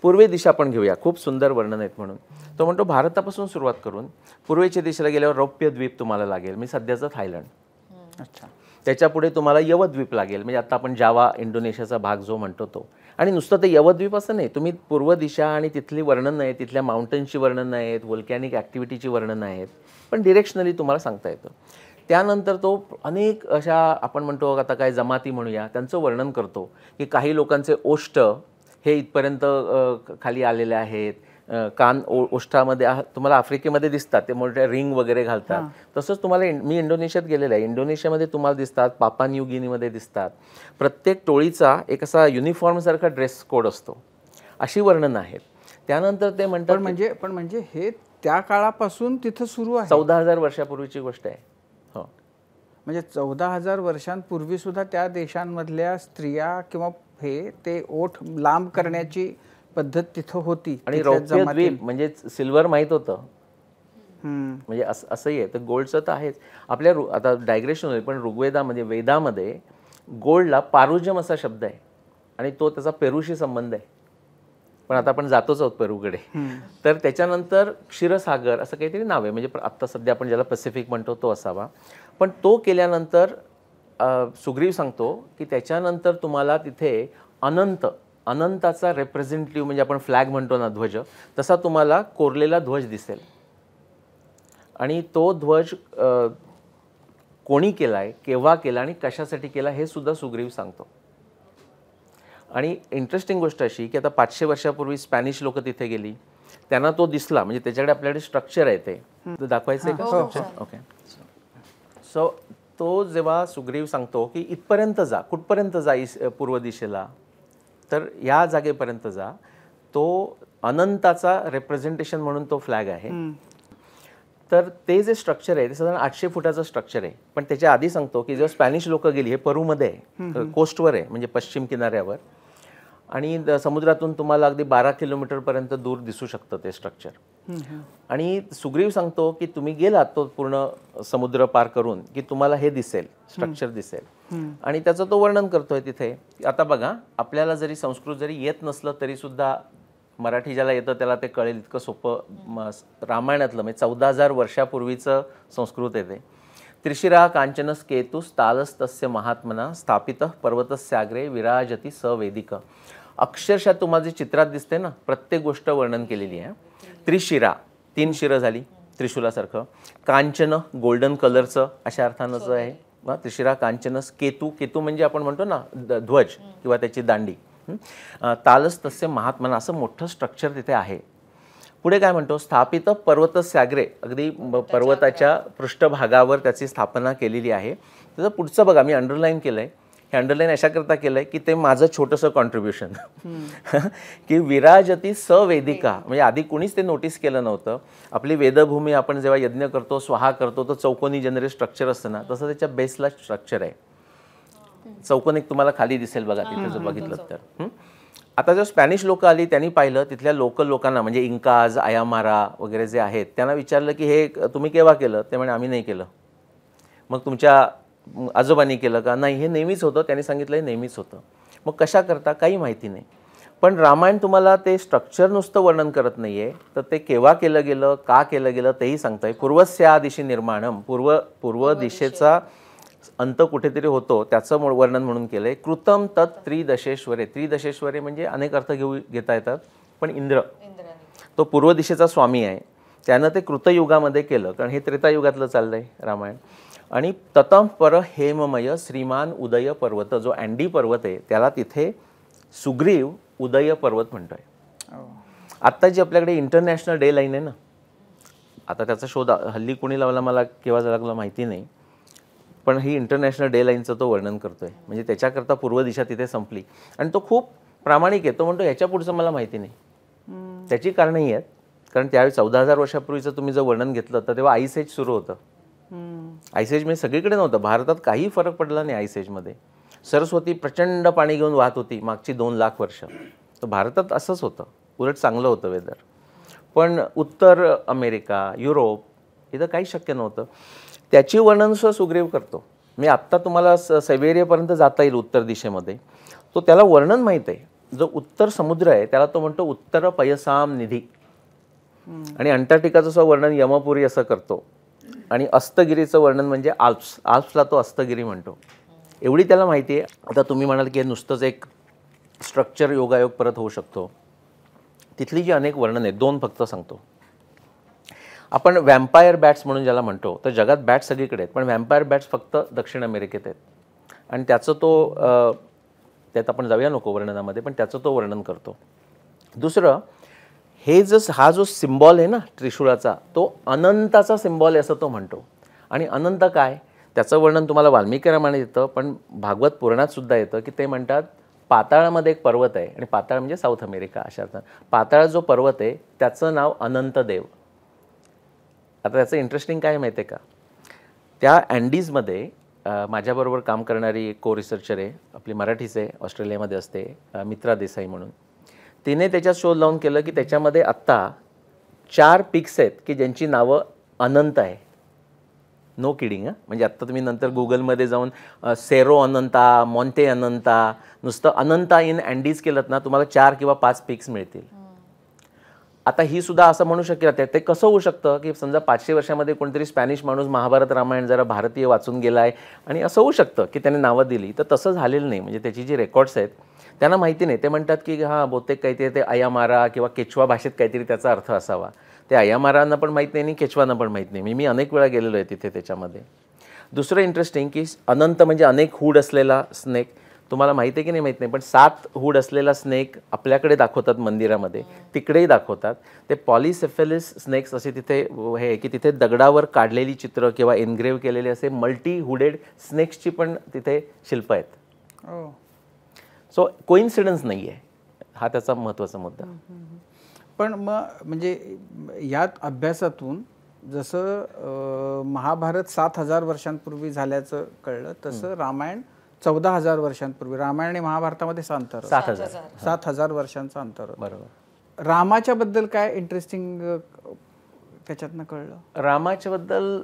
पूर्वे दिशा पण घेऊया, खूप सुंदर वर्णन आहेत म्हणून. तो म्हणतो भारतापासून सुरुवात करून पूर्वेच्या दिशेला गेल्यावर रौप्य द्वीप तुम्हाला लागेल, मी सध्याचं थायलंड. अच्छा. त्याच्यापुढे तुम्हाला यवद्वीप लागेल, म्हणजे आता आपण जावा इंडोनेशियाचा भाग जो म्हणतो तो. आणि नुसतं ते यवद्वीप असं नाही, तुम्ही पूर्व दिशा आणि तिथली वर्णन आहेत, तिथल्या माउंटन्सची वर्णन आहेत, व्होल्कॅनिक ॲक्टिव्हिटीची वर्णन आहेत, पण डिरेक्शनली तुम्हाला सांगता येतं. त्यानंतर तो अनेक अशा आपण म्हणतो आता काय जमाती म्हणूया, त्यांचं वर्णन करतो की काही लोकांचे ओष्ठ हे इथपर्यंत खाली आलेले आहेत, कान ओष्ठामध्ये तुम्हाला आफ्रिकेमध्ये दिसतात, ते मोठ्या रिंग वगैरे घालतात. तसंच तुम्हाला मी इंडोनेशियात गेलेलं आहे, इंडोनेशियामध्ये तुम्हाला दिसतात, पापा न्यू गिनीमध्ये दिसतात. प्रत्येक टोळीचा एक असा युनिफॉर्मसारखा ड्रेस कोड असतो, अशी वर्णन आहेत. त्यानंतर ते म्हणतात म्हणजे हे त्या काळापासून तिथं सुरू आहे, 14,000 वर्षापूर्वीची गोष्ट आहे. हो, म्हणजे 14,000 वर्षांपूर्वी सुद्धा त्या देशांमधल्या स्त्रिया किंवा ते ओठ लांब करण्याची पद्धत तिथं होती. आणि रौप्य द्वीप म्हणजे सिल्वर माहित होतं, म्हणजे असंही आहे. तर गोल्डचं तर आहेच. आपल्या आता डायग्रेशन होईल, पण ऋग्वेदामध्ये, वेदामध्ये गोल्डला पारुजम असा शब्द आहे, आणि तो त्याचा पेरूशी संबंध आहे. पण आता आपण जातोच आहोत पेरूकडे. तर त्याच्यानंतर क्षीरसागर असं काहीतरी नाव आहे, म्हणजे आत्ता सध्या आपण ज्याला पॅसिफिक म्हणतो तो असावा. पण तो केल्यानंतर सुग्रीव सांगतो की त्याच्यानंतर तुम्हाला तिथे अनंताचा रिप्रेझेंटेटिव्ह, म्हणजे आपण फ्लॅग म्हणतो ना, ध्वज, तसा तुम्हाला कोरलेला ध्वज दिसेल. आणि तो ध्वज कोणी केलाय, केव्हा केला आणि कशासाठी केला हे सुद्धा सुग्रीव सांगतो. आणि इंटरेस्टिंग गोष्ट अशी की आता 500 वर्षापूर्वी स्पॅनिश लोक तिथे गेली, त्यांना तो दिसला, म्हणजे त्याच्याकडे आपल्याकडे स्ट्रक्चर आहे, ते दाखवायचं आहे का? ओके. सो तो जेव्हा सुग्रीव सांगतो की इथपर्यंत जा, कुठपर्यंत जा पूर्व दिशेला, तर या जागेपर्यंत जा, तो अनंताचा रिप्रेझेंटेशन म्हणून तो फ्लॅग आहे. तर ते जे स्ट्रक्चर आहे ते साधारण 800 फुटाचं स्ट्रक्चर आहे. पण त्याच्या आधी सांगतो की जेव्हा स्पॅनिश लोक गेली, हे परूमध्ये आहे, कोस्टवर आहे, म्हणजे पश्चिम किनाऱ्यावर, आणि समुद्रातून तुम्हाला अगदी 12 किलोमीटरपर्यंत दूर दिसू शकतं ते स्ट्रक्चर. आणि सुग्रीव सांगतो की तुम्ही गेलात तो पूर्ण समुद्र पार करून की तुम्हाला हे दिसेल, स्ट्रक्चर दिसेल. आणि त्याचं तो वर्णन करतोय तिथे. आता बघा, आपल्याला जरी संस्कृत जरी येत नसलं तरी सुद्धा मराठी ज्याला येतं त्याला ते कळेल इतकं सोपं रामायणातलं म्हणजे 14,000 वर्षापूर्वीचं संस्कृत आहे ते. त्रिशिरा कांचनस केतुस तालस्तस्य महात्मना स्थापित पर्वतस्याग्रे विराजती सवेदिक. अक्षरशः तुम्हाला जे चित्रात दिसते ना प्रत्येक गोष्ट वर्णन केलेली आहे. त्रिशिरा 3 शिरं झाली त्रिशूलासारखं. कांचन गोल्डन कलरचं अशा अर्थानं आहे. त्रिशिरा कांचनस केतू, केतू म्हणजे आपण म्हणतो ना ध्वज किंवा त्याची दांडी. तालस्तस्य महात्मना असं मोठं स्ट्रक्चर तिथे आहे. पुढे काय म्हणतो, स्थापित पर्वतस्याग्रे, अगदी पर्वताच्या पृष्ठभागावर त्याची स्थापना केलेली आहे. त्याचं पुढचं बघा मी अंडरलाईन केलंय. हे अंडरलाईन अशाकरता केलंय की ते माझं छोटंसं कॉन्ट्रीब्युशन की विराजती सवेदिका. म्हणजे आधी कुणीच ते नोटीस केलं नव्हतं. आपली वेदभूमी आपण जेव्हा यज्ञ करतो स्वाहा करतो तर चौकोनी जनरल स्ट्रक्चर असतं ना, तसं त्याच्या बेसला स्ट्रक्चर आहे. चौकोनी तुम्हाला खाली दिसेल बघा तिथे जर बघितलं तर. आता जर स्पॅनिश लोक आली त्यांनी पाहिलं तिथल्या लोकल लोकांना म्हणजे इंकाज आयामारा वगैरे जे आहेत त्यांना विचारलं की हे तुम्ही केव्हा केलं. ते म्हणे आम्ही नाही केलं. मग तुमच्या आजोबांनी केलं का. नाही, हे नेहमीच होतं. त्यांनी सांगितलं हे नेहमीच होतं. मग कशा करता काही माहिती नाही. पण रामायण तुम्हाला ते स्ट्रक्चर नुसतं वर्णन करत नाही आहे, तर ते केव्हा केलं गेलं का केलं गेलं तेही सांगताय. पूर्वस्या दिशी निर्माणम, पूर्व दिशेचा अंत कुठेतरी होतो त्याचं वर्णन म्हणून केलंय. कृतम तत् त्रिदशेश्वरे. त्रिदशेश्वरे म्हणजे अनेक अर्थ घेता येतात. पण इंद्र तो पूर्व दिशेचा स्वामी आहे. त्यानं ते कृतयुगामध्ये केलं कारण हे त्रेतायुगातलं चाललंय रामायण. आणि ततम पर हेममय श्रीमान उदय पर्वत, जो अँडी पर्वत आहे त्याला तिथे सुग्रीव उदय पर्वत म्हणतोय. आत्ता जी आपल्याकडे इंटरनॅशनल डे लाईन आहे ना, आता त्याचा शोध हल्ली कोणी लावला मला केव्हा लागला माहिती नाही, पण ही इंटरनॅशनल डे लाईनचं तो वर्णन करतोय. म्हणजे त्याच्याकरता पूर्व दिशा तिथे संपली. आणि तो खूप प्रामाणिक आहे. तो म्हणतो ह्याच्या पुढचं मला माहिती नाही. त्याची कारणंही आहेत. कारण त्यावेळी 14,000 वर्षापूर्वीचं तुम्ही जर वर्णन घेतलं तर तेव्हा आईस एज सुरू होतं. आईस एज म्हणजे सगळीकडे नव्हतं. भारतात काही फरक पडला नाही आईस एजमध्ये. सरस्वती प्रचंड पाणी घेऊन वाहत होती मागची 2 लाख वर्ष. तर भारतात असंच होतं. उलट चांगलं होतं वेदर. पण उत्तर अमेरिका युरोप इथं काही शक्य नव्हतं. त्याची वर्णन सुद्धा सुग्रीव करतो. मी आत्ता तुम्हाला सायबेरियापर्यंत जाता येईल उत्तर दिशेमध्ये. तो त्याला वर्णन माहीत आहे. जो उत्तर समुद्र आहे त्याला तो म्हणतो उत्तर पयसाम निधी. आणि अंटार्क्टिकाचं सुद्धा वर्णन यमपुरी असं करतो. आणि अस्तगिरीचं वर्णन म्हणजे आल्प्सला तो अस्तगिरी म्हणतो. एवढी त्याला माहिती आहे. आता तुम्ही म्हणाल की हे नुसतंच एक स्ट्रक्चर योगायोग परत होऊ शकतो. तिथली जी अनेक वर्णन आहेत 2 फक्त सांगतो. आपण व्हॅम्पायर बॅट्स म्हणून ज्याला म्हणतो, तर जगात बॅट्स सगळीकडे आहेत पण व्हॅम्पायर बॅट्स फक्त दक्षिण अमेरिकेत आहेत. आणि त्याचं तो त्यात आपण जाऊया नको वर्णनामध्ये, पण त्याचं तो वर्णन करतो. दुसरं, हे हा जो सिम्बॉल आहे ना त्रिशूळाचा, तो अनंताचा सिम्बॉल आहे असं तो म्हणतो. आणि अनंत काय त्याचं वर्णन तुम्हाला वाल्मिकी रामायणात येतं, पण भागवत पुराणात सुद्धा येतं की ते म्हणतात पाताळामध्ये एक पर्वत आहे. आणि पाताळ म्हणजे साऊथ अमेरिका अशा अर्थात. पाताळ जो पर्वत आहे त्याचं नाव अनंतदेव. आता त्याचं इंटरेस्टिंग काय माहिती आहे का, त्या अँडीजमध्ये माझ्याबरोबर काम करणारी एक को रिसर्चर आहे आपली मराठीच आहे, ऑस्ट्रेलियामध्ये असते, मित्रा देसाई म्हणून. तिने त्याच्यात शोध लावून केलं की त्याच्यामध्ये आत्ता 4 पिक्स आहेत की ज्यांची नावं अनंत आहे. No kidding. म्हणजे आत्ता तुम्ही नंतर गुगलमध्ये जाऊन सेरो अनंता, मॉन्टे अनंता, नुसतं अनंता इन अँडीज केलं ना तुम्हाला 4 किंवा 5 पिक्स मिळतील. आता ही सुद्धा असं म्हणू शकेल ते कसं होऊ शकतं की समजा 500 वर्षामध्ये कोणतरी स्पॅनिश माणूस महाभारत रामायण जरा भारतीय वाचून गेला आहे आणि असं होऊ शकतं की त्याने नावं दिली. तर तसं झालेलं नाही. म्हणजे त्याची जी रेकॉर्ड्स आहेत त्यांना माहिती नाही. ते म्हणतात की हां बहुतेक काहीतरी ते अयामारा किंवा केचवा भाषेत काहीतरी त्याचा अर्थ असावा. ते अयामारांना पण माहीत नाही आणि केचवांना पण माहीत नाही. मी अनेक वेळा गेलेलो आहे तिथे त्याच्यामध्ये. दुसरं इंटरेस्टिंग की अनंत म्हणजे अनेक हूड असलेला स्नेक. तुम्हाला माहिती आहे की नाही माहीत नाही, पण 7 हूड असलेला स्नेक आपल्याकडे दाखवतात मंदिरामध्ये, तिकडेही दाखवतात. ते पॉलिसेफेलिस स्नेक्स असे तिथे हे की तिथे दगडावर काढलेली चित्र किंवा एनग्रेव केलेले असे मल्टी हुडेड स्नेक्सची पण तिथे शिल्प आहेत. सो कोइन्सिडन्स नाही आहे हा त्याचा महत्त्वाचा मुद्दा. पण मग म्हणजे यात अभ्यासातून जसं महाभारत 7,000 वर्षांपूर्वी झाल्याचं कळलं, तसं रामायण 14,000 वर्षांपूर्वी. रामायण आणि महाभारतामध्ये 7,000 वर्षांचं अंतर. बरोबर. रामाच्या बद्दल काय इंटरेस्टिंग त्याच्यातनं कळलं? रामाच्या बद्दल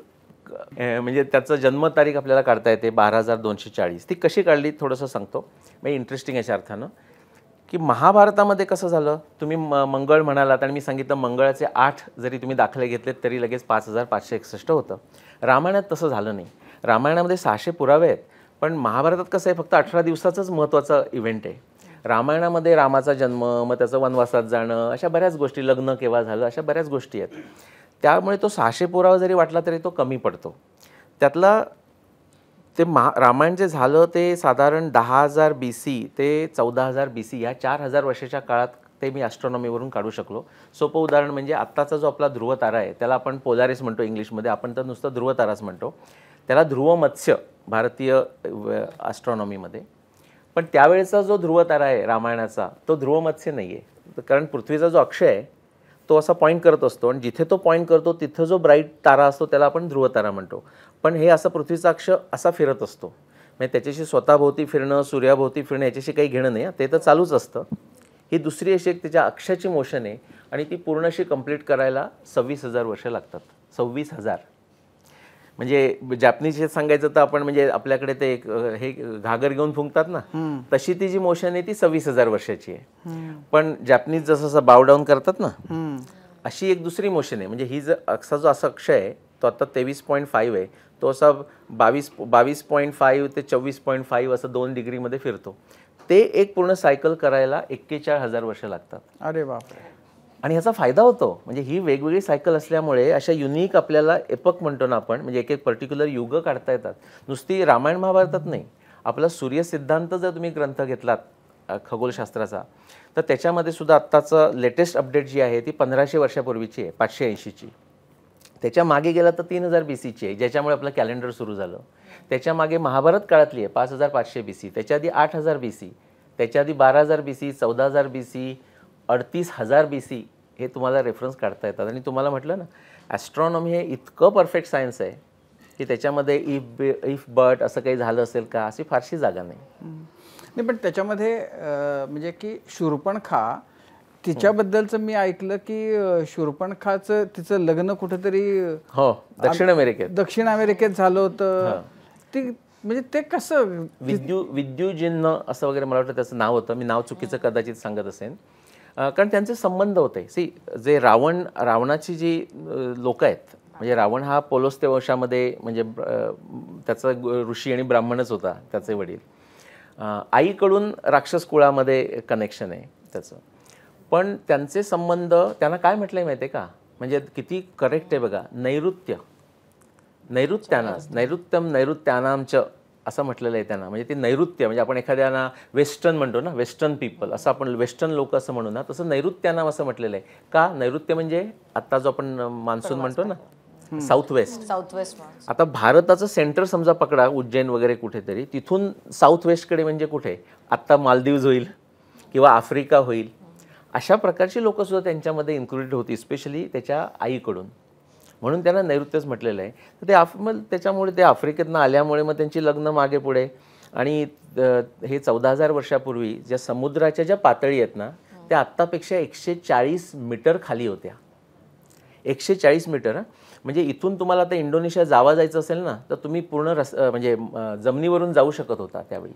म्हणजे त्याचं जन्मतारीख आपल्याला काढता येते 12,240. ती कशी काढली थोडंसं सांगतो. म्हणजे इंटरेस्टिंग अशा अर्थानं की महाभारतामध्ये कसं झालं, तुम्ही मंगळ म्हणालात आणि मी सांगितलं मंगळाचे 8 जरी तुम्ही दाखले घेतलेत तरी लगेच 5561 होतं. रामायणात तसं झालं नाही. रामायणामध्ये 600 पुरावे आहेत, पण महाभारतात कसं आहे, फक्त 18 दिवसाचंच महत्त्वाचा इव्हेंट आहे. रामायणामध्ये रामाचा जन्म, मग त्याचं वनवासात जाणं, अशा बऱ्याच गोष्टी, लग्न केव्हा झालं, अशा बऱ्याच गोष्टी आहेत. त्यामुळे तो 600 पुरावा जरी वाटला तरी तो कमी पडतो. त्यातला ते रामायण जे झालं ते साधारण 10,000 BC ते 14,000 BC या 4,000 वर्षाच्या काळात ते मी ॲस्ट्रॉनॉमीवरून काढू शकलो. सोपं उदाहरण म्हणजे आत्ताचा जो आपला ध्रुव तारा आहे त्याला आपण पोलारिस म्हणतो इंग्लिशमध्ये, आपण तर नुसतं ध्रुव ताराच म्हणतो. त्याला ध्रुव मत्स्य भारतीय ॲस्ट्रॉनॉमीमध्ये. पण त्यावेळेचा जो ध्रुव तारा आहे रामायणाचा तो ध्रुव मत्स्य नाही आहे, कारण पृथ्वीचा जो अक्ष आहे तो असा पॉईंट करत असतो आणि जिथे तो पॉईंट करतो तिथं जो ब्राईट तारा असतो त्याला आपण ध्रुव तारा म्हणतो. पण हे असं पृथ्वीचा अक्ष असा फिरत असतो, म्हणजे त्याच्याशी स्वतःभोवती फिरणं, सूर्याभोवती फिरणं याच्याशी काही घेणं नाही, ते तर चालूच असतं. ही दुसरी अशी एक त्याच्या अक्षाची मोशन आहे आणि ती पूर्ण अशी कंप्लीट करायला 26,000 वर्ष लागतात. 26,000 म्हणजे जॅपनीज सांगायचं तर आपण म्हणजे आपल्याकडे ते एक हे घागर घेऊन फुंकतात ना, तशी ती जी मोशन आहे ती 26,000 वर्षाची आहे. पण जॅपनीज जसं बावडाऊन करतात ना, अशी एक दुसरी मोशन आहे. म्हणजे ही असा जो असा अक्ष आहे तो आता 23.5 आहे, तो असा 22.5 ते 24.5 असं 2 डिग्रीमध्ये फिरतो. ते एक पूर्ण सायकल करायला 41,000 वर्ष लागतात. अरे बापरे. आणि ह्याचा फायदा होतो, म्हणजे ही वेगवेगळी सायकल असल्यामुळे अशा युनिक आपल्याला एपक म्हणतो ना आपण, म्हणजे एक एक पर्टिक्युलर युग काढता येतात. नुसती रामायण महाभारतात नाही, आपला सूर्य सिद्धांत जर तुम्ही ग्रंथ घेतलात खगोलशास्त्राचा तर त्याच्यामध्ये सुद्धा आत्ताचं लेटेस्ट अपडेट जी आहे ती 1500 वर्षापूर्वीची आहे, 580ची. त्याच्या मागे गेला तर 3000 BCची आहे, ज्याच्यामुळे आपलं कॅलेंडर सुरू झालं. त्याच्या मागे महाभारत काळातली आहे 5500 BC, त्याच्या आधी 8000 BC, त्याच्या आधी 12,000 BC, 14,000 BC, 38,000 BC हे तुम्हाला रेफरन्स काढता येतात. आणि तुम्हाला म्हटलं ना, ॲस्ट्रॉनॉमी हे इतकं परफेक्ट सायन्स आहे की त्याच्यामध्ये इफ बट असं काही झालं असेल का अशी फारशी जागा नाही. पण त्याच्यामध्ये म्हणजे की शूर्पणखा तिच्याबद्दलचं मी ऐकलं की शूर्पणखाचं तिचं लग्न कुठेतरी दक्षिण अमेरिकेत झालं होतं. ती म्हणजे ते कसं विद्युजिन्ह असं वगैरे मला वाटतं त्याचं नाव होतं, मी नाव चुकीचं कदाचित सांगत असेन, कारण त्यांचे संबंध होते. जे रावणाची जी लोक आहेत, म्हणजे रावण हा पोलोस्ते वंशामध्ये म्हणजे त्याचा ऋषी आणि ब्राह्मणच होता त्याचे वडील. आईकडून राक्षस कुळामध्ये कनेक्शन आहे त्याचं. पण त्यांचे संबंध त्यांना काय म्हटलंय माहिती आहे का, म्हणजे किती करेक्ट आहे बघा, नैऋत्यम नैऋत्यानामच असं म्हटलेलं आहे त्यांना. म्हणजे ते नैऋत्य म्हणजे आपण एखाद्याना वेस्टर्न म्हणतो ना, वेस्टर्न पीपल असं आपण वेस्टर्न लोक असं म्हणू ना, तसं नैऋत्यानाम असं म्हटलेलं आहे का. नैऋत्य म्हणजे आता जो आपण मान्सून म्हणतो ना, साऊथ वेस्ट. आता भारताचं सेंटर समजा पकडा, उज्जैन वगैरे कुठेतरी, तिथून साऊथ वेस्टकडे म्हणजे कुठे, आत्ता मालदीव्स होईल किंवा आफ्रिका होईल, अशा प्रकारची लोकंसुद्धा त्यांच्यामध्ये इन्क्लुडेड होती, स्पेशली त्याच्या आईकडून. म्हणून त्यांना नैऋत्यच म्हटलेलं आहे. तर ते मग त्याच्यामुळे ते आफ्रिकेतनं आल्यामुळे मग त्यांची लग्न मागे पुढे. आणि हे 14,000 वर्षापूर्वी ज्या समुद्राच्या ज्या पातळी आहेत ना, त्या आत्तापेक्षा 140 मीटर खाली होत्या. 140 मीटर. म्हणजे इथून तुम्हाला आता इंडोनेशिया जायचं असेल ना, तर तुम्ही पूर्ण म्हणजे जमिनीवरून जाऊ शकत होता त्यावेळी.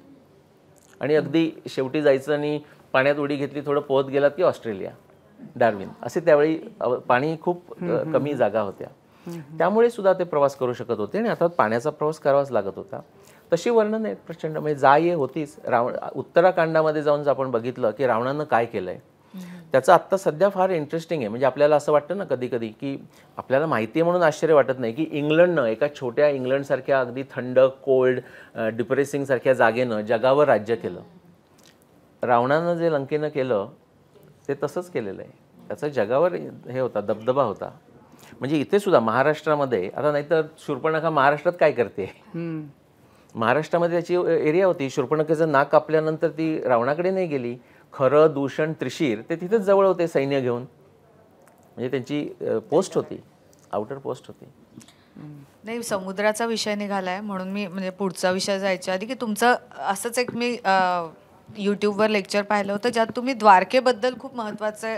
आणि अगदी शेवटी जायचं आणि पाण्यात उडी घेतली, थोडं पोहत गेलात की ऑस्ट्रेलिया, डार्विन असे त्यावेळी पाणी खूप कमी जागा होत्या. त्यामुळे सुद्धा ते प्रवास करू शकत होते आणि आता पाण्याचा प्रवास करावाच लागत होता. तशी वर्णन आहेत प्रचंड, म्हणजे ये होतीच. उत्तराखंडामध्ये जाऊन आपण बघितलं की रावणानं काय केलंय त्याचं आत्ता सध्या फार इंटरेस्टिंग आहे. म्हणजे आपल्याला असं वाटतं ना कधी कधी की आपल्याला माहिती आहे म्हणून आश्चर्य वाटत नाही की इंग्लंडनं, एका छोट्या इंग्लंडसारख्या अगदी थंड, कोल्ड, डिप्रेसिंग सारख्या जागेनं जगावर राज्य केलं. रावणानं जे लंकेनं केलं ते तसंच केलेलं आहे. त्याचा जगावर हे होता, दबदबा होता. म्हणजे इथे सुद्धा महाराष्ट्रामध्ये आता, नाहीतर शूर्पणखा महाराष्ट्रात काय करते, महाराष्ट्रामध्ये त्याची एरिया होती. शूर्पणखेचं नाक कापल्यानंतर ती रावणाकडे नाही गेली. खरं, दूषण, त्रिशीर ते तिथेच जवळ होते सैन्य घेऊन. म्हणजे त्यांची पोस्ट होती, आउटर पोस्ट होती. नाही, समुद्राचा विषय निघालाय म्हणून मी म्हणजे पुढचा विषय जायच्या आधी की तुमचं असंच एक मी यूट्यूबवर लेक्चर पाहिलं होतं ज्यात तुम्ही द्वारकेबद्दल खूप महत्त्वाचे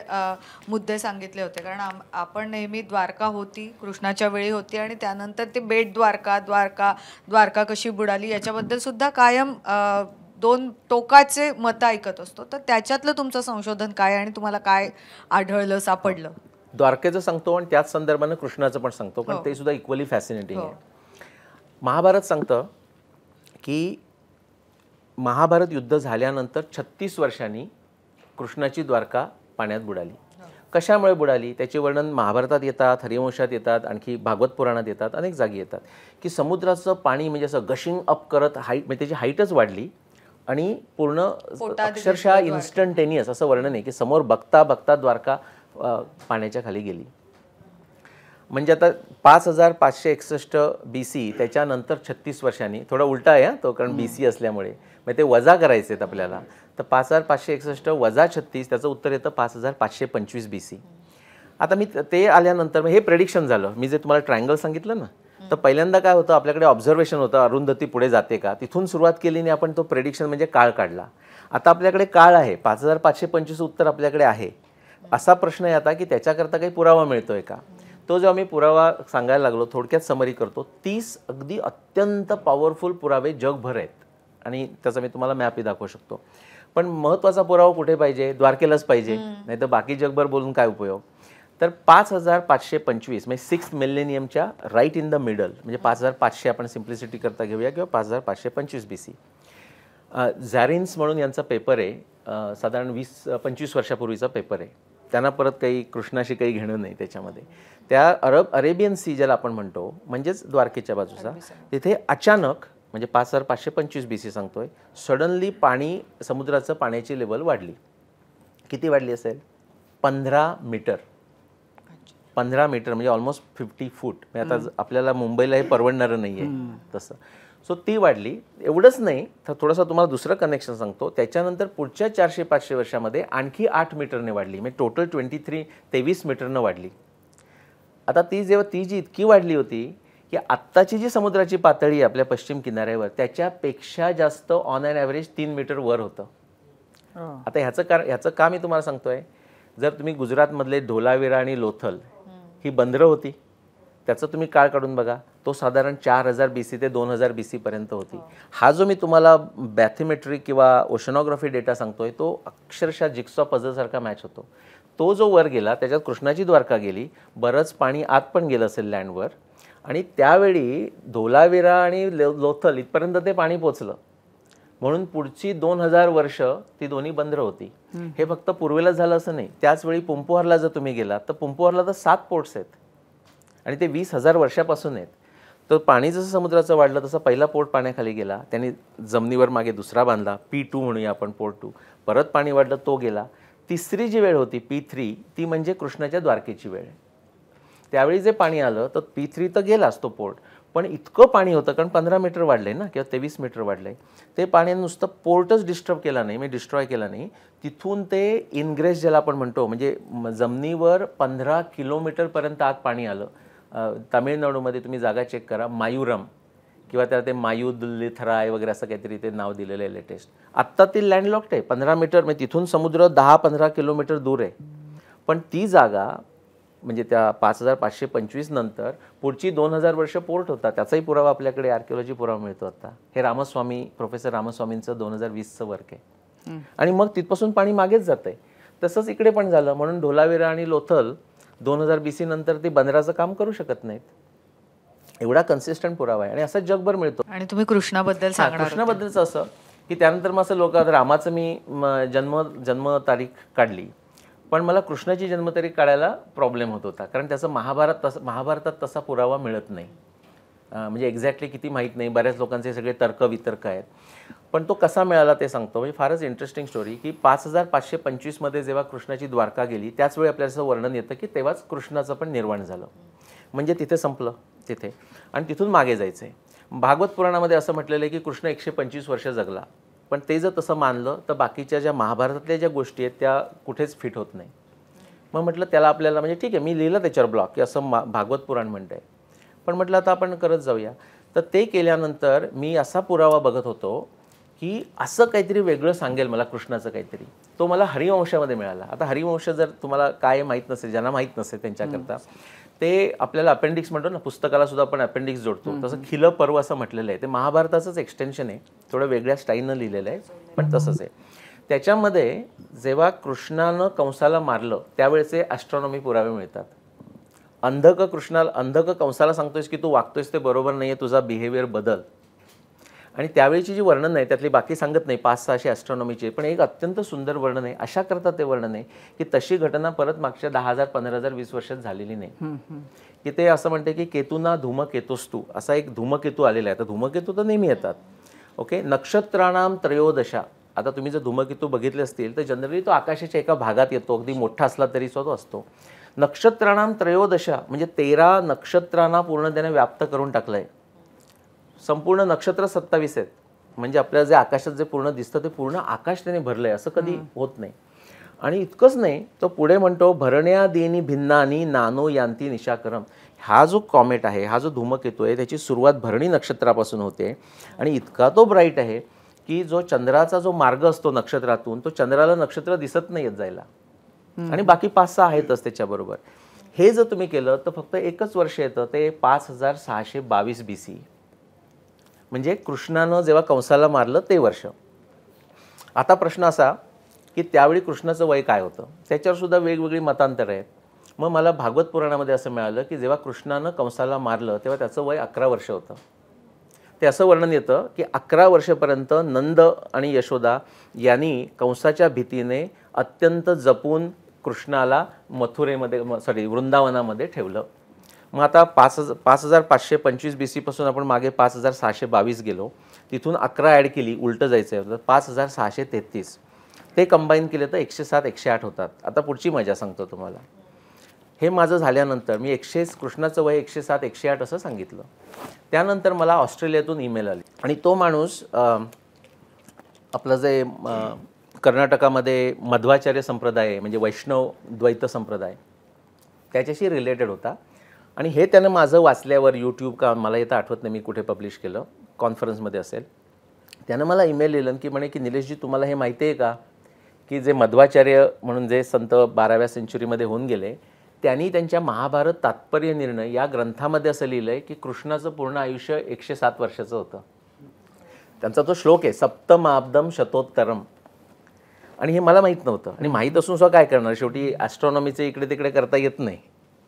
मुद्दे सांगितले होते. कारण आपण नेहमी द्वारका होती, कृष्णाच्या वेळी होती, आणि त्यानंतर ते बेट द्वारका कशी बुडाली याच्याबद्दल सुद्धा कायम दोन टोकाचे मतं ऐकत असतो, तर त्याच्यातलं तुमचं संशोधन काय आणि तुम्हाला काय आढळलं, सापडलं? द्वारकेचं सांगतो आणि त्याच संदर्भानं कृष्णाचं पण सांगतो, कारण ते सुद्धा इक्वली फॅसिनेटिंग आहे. महाभारत सांगतं की महाभारत युद्ध झाल्यानंतर 36 वर्षांनी कृष्णाची द्वारका पाण्यात बुडाली. कशामुळे बुडाली त्याचे वर्णन महाभारतात येतात, हरिवंशात येतात, आणखी भागवत पुराणात येतात, अनेक जागी येतात की समुद्राचं पाणी म्हणजे असं गशिंग अप करत हाईट, म्हणजे त्याची हाईटच वाढली आणि पूर्ण अक्षरशः इन्स्टंटेनियस असं वर्णन आहे की समोर बघता बघता द्वारका पाण्याच्या खाली गेली. म्हणजे आता 5561 BC त्याच्यानंतर 36 वर्षांनी, थोडा उलटा आहे तो, कारण BC असल्यामुळे मग ते वजा करायचे आहेत आपल्याला. तर 5561 वजा 36 त्याचं उत्तर येतं 5525 BC. आता मी ते आल्यानंतर हे प्रेडिक्शन झालं. मी जे तुम्हाला ट्रायंगल सांगितलं ना, तर पहिल्यांदा काय होतं, आपल्याकडे ऑब्झर्वेशन होतं, अरुंधती पुढे जाते का, तिथून सुरुवात केली आणि आपण तो प्रेडिक्शन म्हणजे काळ काढला. आता आपल्याकडे काळ आहे, 5525 उत्तर आपल्याकडे आहे. असा प्रश्न आहे आता की त्याच्याकरता काही पुरावा मिळतोय का. तो जेव्हा मी पुरावा सांगायला लागलो, थोडक्यात समरी करतो, 30 अगदी अत्यंत पॉवरफुल पुरावे जगभर आहेत आणि त्याचा मी तुम्हाला मॅपही दाखवू शकतो. पण महत्त्वाचा पुरावा कुठे पाहिजे, द्वारकेलाच पाहिजे, नाही तर बाकी जगभर बोलून काय उपयोग. तर 5525 म्हणजे 6th मिलेनियमच्या राईट इन द मिडल, म्हणजे 5500 आपण सिम्प्लिसिटी करता घेऊया किंवा 5525 BC. झॅरिन्स म्हणून यांचा पेपर आहे, साधारण 20-25 वर्षापूर्वीचा पेपर आहे. त्यांना परत काही कृष्णाशी काही घेणं नाही त्याच्यामध्ये. त्या अरेबियन सी ज्याला आपण म्हणतो, म्हणजेच द्वारकेच्या बाजूचा, तिथे अचानक म्हणजे 5525 BC सांगतोय, सडनली समुद्राचं पाण्याची लेवल वाढली. किती वाढली असेल, 15 मीटर. 15 मीटर म्हणजे ऑलमोस्ट 50 फूट. म्हणजे आता आपल्याला मुंबईला हे परवडणारं नाही आहे तसं. सो ती वाढली. एवढंच नाही तर थोडंसं तुम्हाला दुसरं कनेक्शन सांगतो. त्याच्यानंतर पुढच्या 400-500 वर्षामध्ये आणखी 8 मीटरने वाढली, म्हणजे टोटल 23 मीटरनं वाढली. आता ती जी इतकी वाढली होती की आत्ताची जी समुद्राची पातळी आहे आपल्या पश्चिम किनाऱ्यावर, त्याच्यापेक्षा जास्त ऑन अँड ॲव्हरेज 3 मीटर वर होतं. आता ह्याचं का मी तुम्हाला सांगतोय, जर तुम्ही गुजरातमधले ढोलावीरा आणि लोथल ही बंदरं होती, त्याचं तुम्ही काळ काढून बघा, तो साधारण 4000 BC ते 2000 BC पर्यंत होती. हा जो मी तुम्हाला बॅथीमेट्रिक किंवा ओशनॉग्राफी डेटा सांगतोय, तो अक्षरशः जिक्सॉ पझलसारखा मॅच होतो. तो जो वर गेला त्याच्यात कृष्णाची द्वारका गेली, बरंच पाणी आत पण गेलं असेल लँडवर, आणि त्यावेळी धोलावीरा आणि लोथल इथपर्यंत ते पाणी पोचलं. म्हणून पुढची 2000 वर्ष ती दोन्ही बंदरं होती. हे फक्त पूर्वेला झालं असं नाही. त्याचवेळी पुंपुहारला जर तुम्ही गेलात तर पुंपुहारला तर 7 पोर्ट्स आहेत आणि ते 20,000 वर्षापासून आहेत. तर पाणी जसं समुद्राचं वाढलं तसं पहिला पोर्ट पाण्याखाली गेला, त्यांनी जमिनीवर मागे दुसरा बांधला, P2 म्हणूया आपण, पोर्ट 2. परत पाणी वाढलं, तो गेला. तिसरी जी वेळ होती P3, ती म्हणजे कृष्णाच्या द्वारकेची वेळ. त्यावेळी जे पाणी आलं तर P3 तर गेलाच तो पोर्ट, पण इतकं पाणी होतं, कारण 15 मीटर वाढलंय ना किंवा 23 मीटर वाढलंय, ते पाणी नुसतं पोर्टच डिस्टर्ब केला नाही, म्हणजे डिस्ट्रॉय केला नाही, तिथून ते इनग्रेस ज्याला आपण म्हणतो, म्हणजे जमिनीवर 15 किलोमीटरपर्यंत आत पाणी आलं. तामिळनाडूमध्ये तुम्ही जागा चेक करा, मायुरम किंवा त्याला ते मायुदलिथराय वगैरे असं काहीतरी ते नाव दिलेलं आहे लेटेस्ट. आत्ता ती लँडलॉक्ड आहे, 15 मीटर, म्हणजे तिथून समुद्र 10-15 किलोमीटर दूर आहे. पण ती जागा म्हणजे त्या 5525 नंतर पुढची 2000 वर्ष पोर्ट होता. त्याचाही पुरावा आपल्याकडे आर्किओलॉजी पुरावा मिळतो आता. हे प्रोफेसर रामस्वामींचं 2020चं वर्क आहे. आणि मग तिथपासून पाणी मागेच जात आहे. तसंच इकडे पण झालं. म्हणून ढोलावीरा आणि लोथल 2000 BC नंतर ते बंदराचं काम करू शकत नाहीत. एवढा कन्सिस्टंट पुरावा आहे आणि असं जगभर मिळतो. आणि तुम्ही कृष्णाबद्दल सांगणार, कृष्णाबद्दलचं असं की त्यानंतर मग असं लोक, रामाचं मी जन्म तारीख काढली, पण मला कृष्णाची जन्मतारीख काढायला प्रॉब्लेम होत होता, कारण त्याचं महाभारतात तसा पुरावा मिळत नाही. म्हणजे एक्झॅक्टली किती माहीत नाही, बऱ्याच लोकांचे सगळे तर्कवितर्क आहेत. पण तो कसा मिळाला ते सांगतो. म्हणजे फारच इंटरेस्टिंग स्टोरी की 5525 मध्ये जेव्हा कृष्णाची द्वारका गेली, त्याच वेळी आपल्याला असं वर्णन येतं की तेव्हाच कृष्णाचं पण निर्वाण झालं. म्हणजे तिथे संपलं तिथे, आणि तिथून मागे जायचं आहे. भागवत पुराणामध्ये असं म्हटलेलं आहे की कृष्ण 125 वर्ष जगला. पण ते जर तसं मानलं तर बाकीच्या ज्या महाभारतातल्या ज्या गोष्टी आहेत त्या कुठेच फिट होत नाही. मग म्हटलं त्याला आपल्याला, म्हणजे ठीक आहे मी लिहिलं त्याच्यावर ब्लॉग की असं भागवत पुराण म्हणतंय, पण म्हटलं आता आपण करत जाऊया. तर ते केल्यानंतर मी असा पुरावा बघत होतो की असं काहीतरी वेगळं सांगेल मला कृष्णाचं काहीतरी. तो मला हरिवंशामध्ये मिळाला. आता हरिवंश जर तुम्हाला काय माहीत नसेल, ज्यांना माहीत नसेल त्यांच्याकरता, ते आपल्याला अपेंडिक्स म्हणतो ना, पुस्तकाला सुद्धा आपण अपेंडिक्स जोडतो, तसं खिलं पर्व असं म्हटलेलं आहे. ते महाभारताचंच एक्सटेन्शन आहे, थोडं वेगळ्या स्टाईलनं लिहिलेलं आहे, पण तसंच आहे. त्याच्यामध्ये जेव्हा कृष्णानं कंसाला मारलं त्यावेळेचे ॲस्ट्रॉनॉमी पुरावे मिळतात. अंधक कंसाला सांगतोयस की तू वागतोयस ते बरोबर नाही आहे, तुझा बिहेवियर बदल. आणि त्यावेळीची जी वर्णन आहे त्यातली बाकी सांगत नाही, 500-600 ॲस्ट्रॉनॉमीचे, पण एक अत्यंत सुंदर वर्णन आहे. अशा करता ते वर्णन आहे की तशी घटना परत मागच्या 10,000, 15,000, 20 वर्षात झालेली नाही. की ते असं म्हणते की केतूना धूमकेतूस तू, असा एक धूमकेतू आलेला आहे. तर धूमकेतू तर नेहमी येतात. ओके, नक्षत्राणाम त्रयोदशा. आता तुम्ही जर धूमकेतू बघितले असतील तर जनरली तो आकाशाच्या एका भागात येतो, अगदी मोठा असला तरी तो असतो. नक्षत्राणाम त्रयोदशा म्हणजे 13 नक्षत्रांना पूर्ण त्याने व्याप्त करून टाकलं आहे. संपूर्ण नक्षत्र 27 आहेत. म्हणजे आपल्याला जे आकाशात जे पूर्ण दिसतं ते पूर्ण आकाश त्याने भरलं आहे, असं कधी होत नाही. आणि इतकंच नाही, तो पुढे म्हणतो भरण्या देनी भिन्नानी नानो यांती निशाकरम. हा जो कॉमेट आहे, हा जो धूमकेतू आहे, त्याची सुरुवात भरणी नक्षत्रापासून होते आणि इतका तो ब्राईट आहे की जो चंद्राचा जो मार्ग असतो नक्षत्रातून, तो चंद्राला नक्षत्र दिसत नाही येत जायला. आणि बाकी 5-6 आहेतच त्याच्याबरोबर. हे जर तुम्ही केलं तर फक्त एकच वर्ष येतं, ते 5622 BC. म्हणजे कृष्णानं जेव्हा कंसाला मारलं ते वर्ष. आता प्रश्न असा की त्यावेळी कृष्णाचं वय काय होतं, त्याच्यावर सुद्धा वेगवेगळी मतांतरं आहेत. मग मला भागवत पुराणामध्ये असं मिळालं की जेव्हा कृष्णानं कंसाला मारलं तेव्हा त्याचं वय 11 वर्ष होतं. ते असं वर्णन येतं की 11 वर्षापर्यंत नंद आणि यशोदा यांनी कंसाच्या भीतीने अत्यंत जपून कृष्णाला वृंदावनामध्ये ठेवलं. मग आता 5525 BC पासून आपण मागे 5622 गेलो, तिथून 11 ॲड केली, उलटं जायचं आहे, 5633. ते कंबाईन केले तर 107, 108 होतात. आता पुढची मजा सांगतो तुम्हाला. हे माझं झाल्यानंतर मी कृष्णाचं वय 107, 108 असं सांगितलं. त्यानंतर मला ऑस्ट्रेलियातून ईमेल आली आणि तो माणूस आपलं जे कर्नाटकामध्ये मध्वाचार्य संप्रदाय आहे, म्हणजे वैष्णव द्वैत संप्रदाय, त्याच्याशी रिलेटेड होता. आणि हे त्यानं माझं वाचल्यावर यूट्यूब का मला येतं आठवत नाही मी कुठे पब्लिश केलं, कॉन्फरन्समध्ये असेल, त्यानं मला ईमेल लिहिलं की म्हणे की निलेशजी तुम्हाला हे माहिती आहे का की जे मध्वाचार्य म्हणून जे संत 12व्या सेंचुरीमध्ये होऊन गेले, त्यांनी त्यांच्या महाभारत तात्पर्य निर्णय या ग्रंथामध्ये असं लिहिलं आहे की कृष्णाचं पूर्ण आयुष्य 107 वर्षाचं होतं. त्यांचा तो श्लोक आहे सप्तमाब्दम शतोत्तरम. आणि हे मला माहीत नव्हतं. आणि माहीत असून सुद्धा काय करणार, शेवटी ॲस्ट्रॉनॉमीचे इकडे तिकडे करता येत नाही.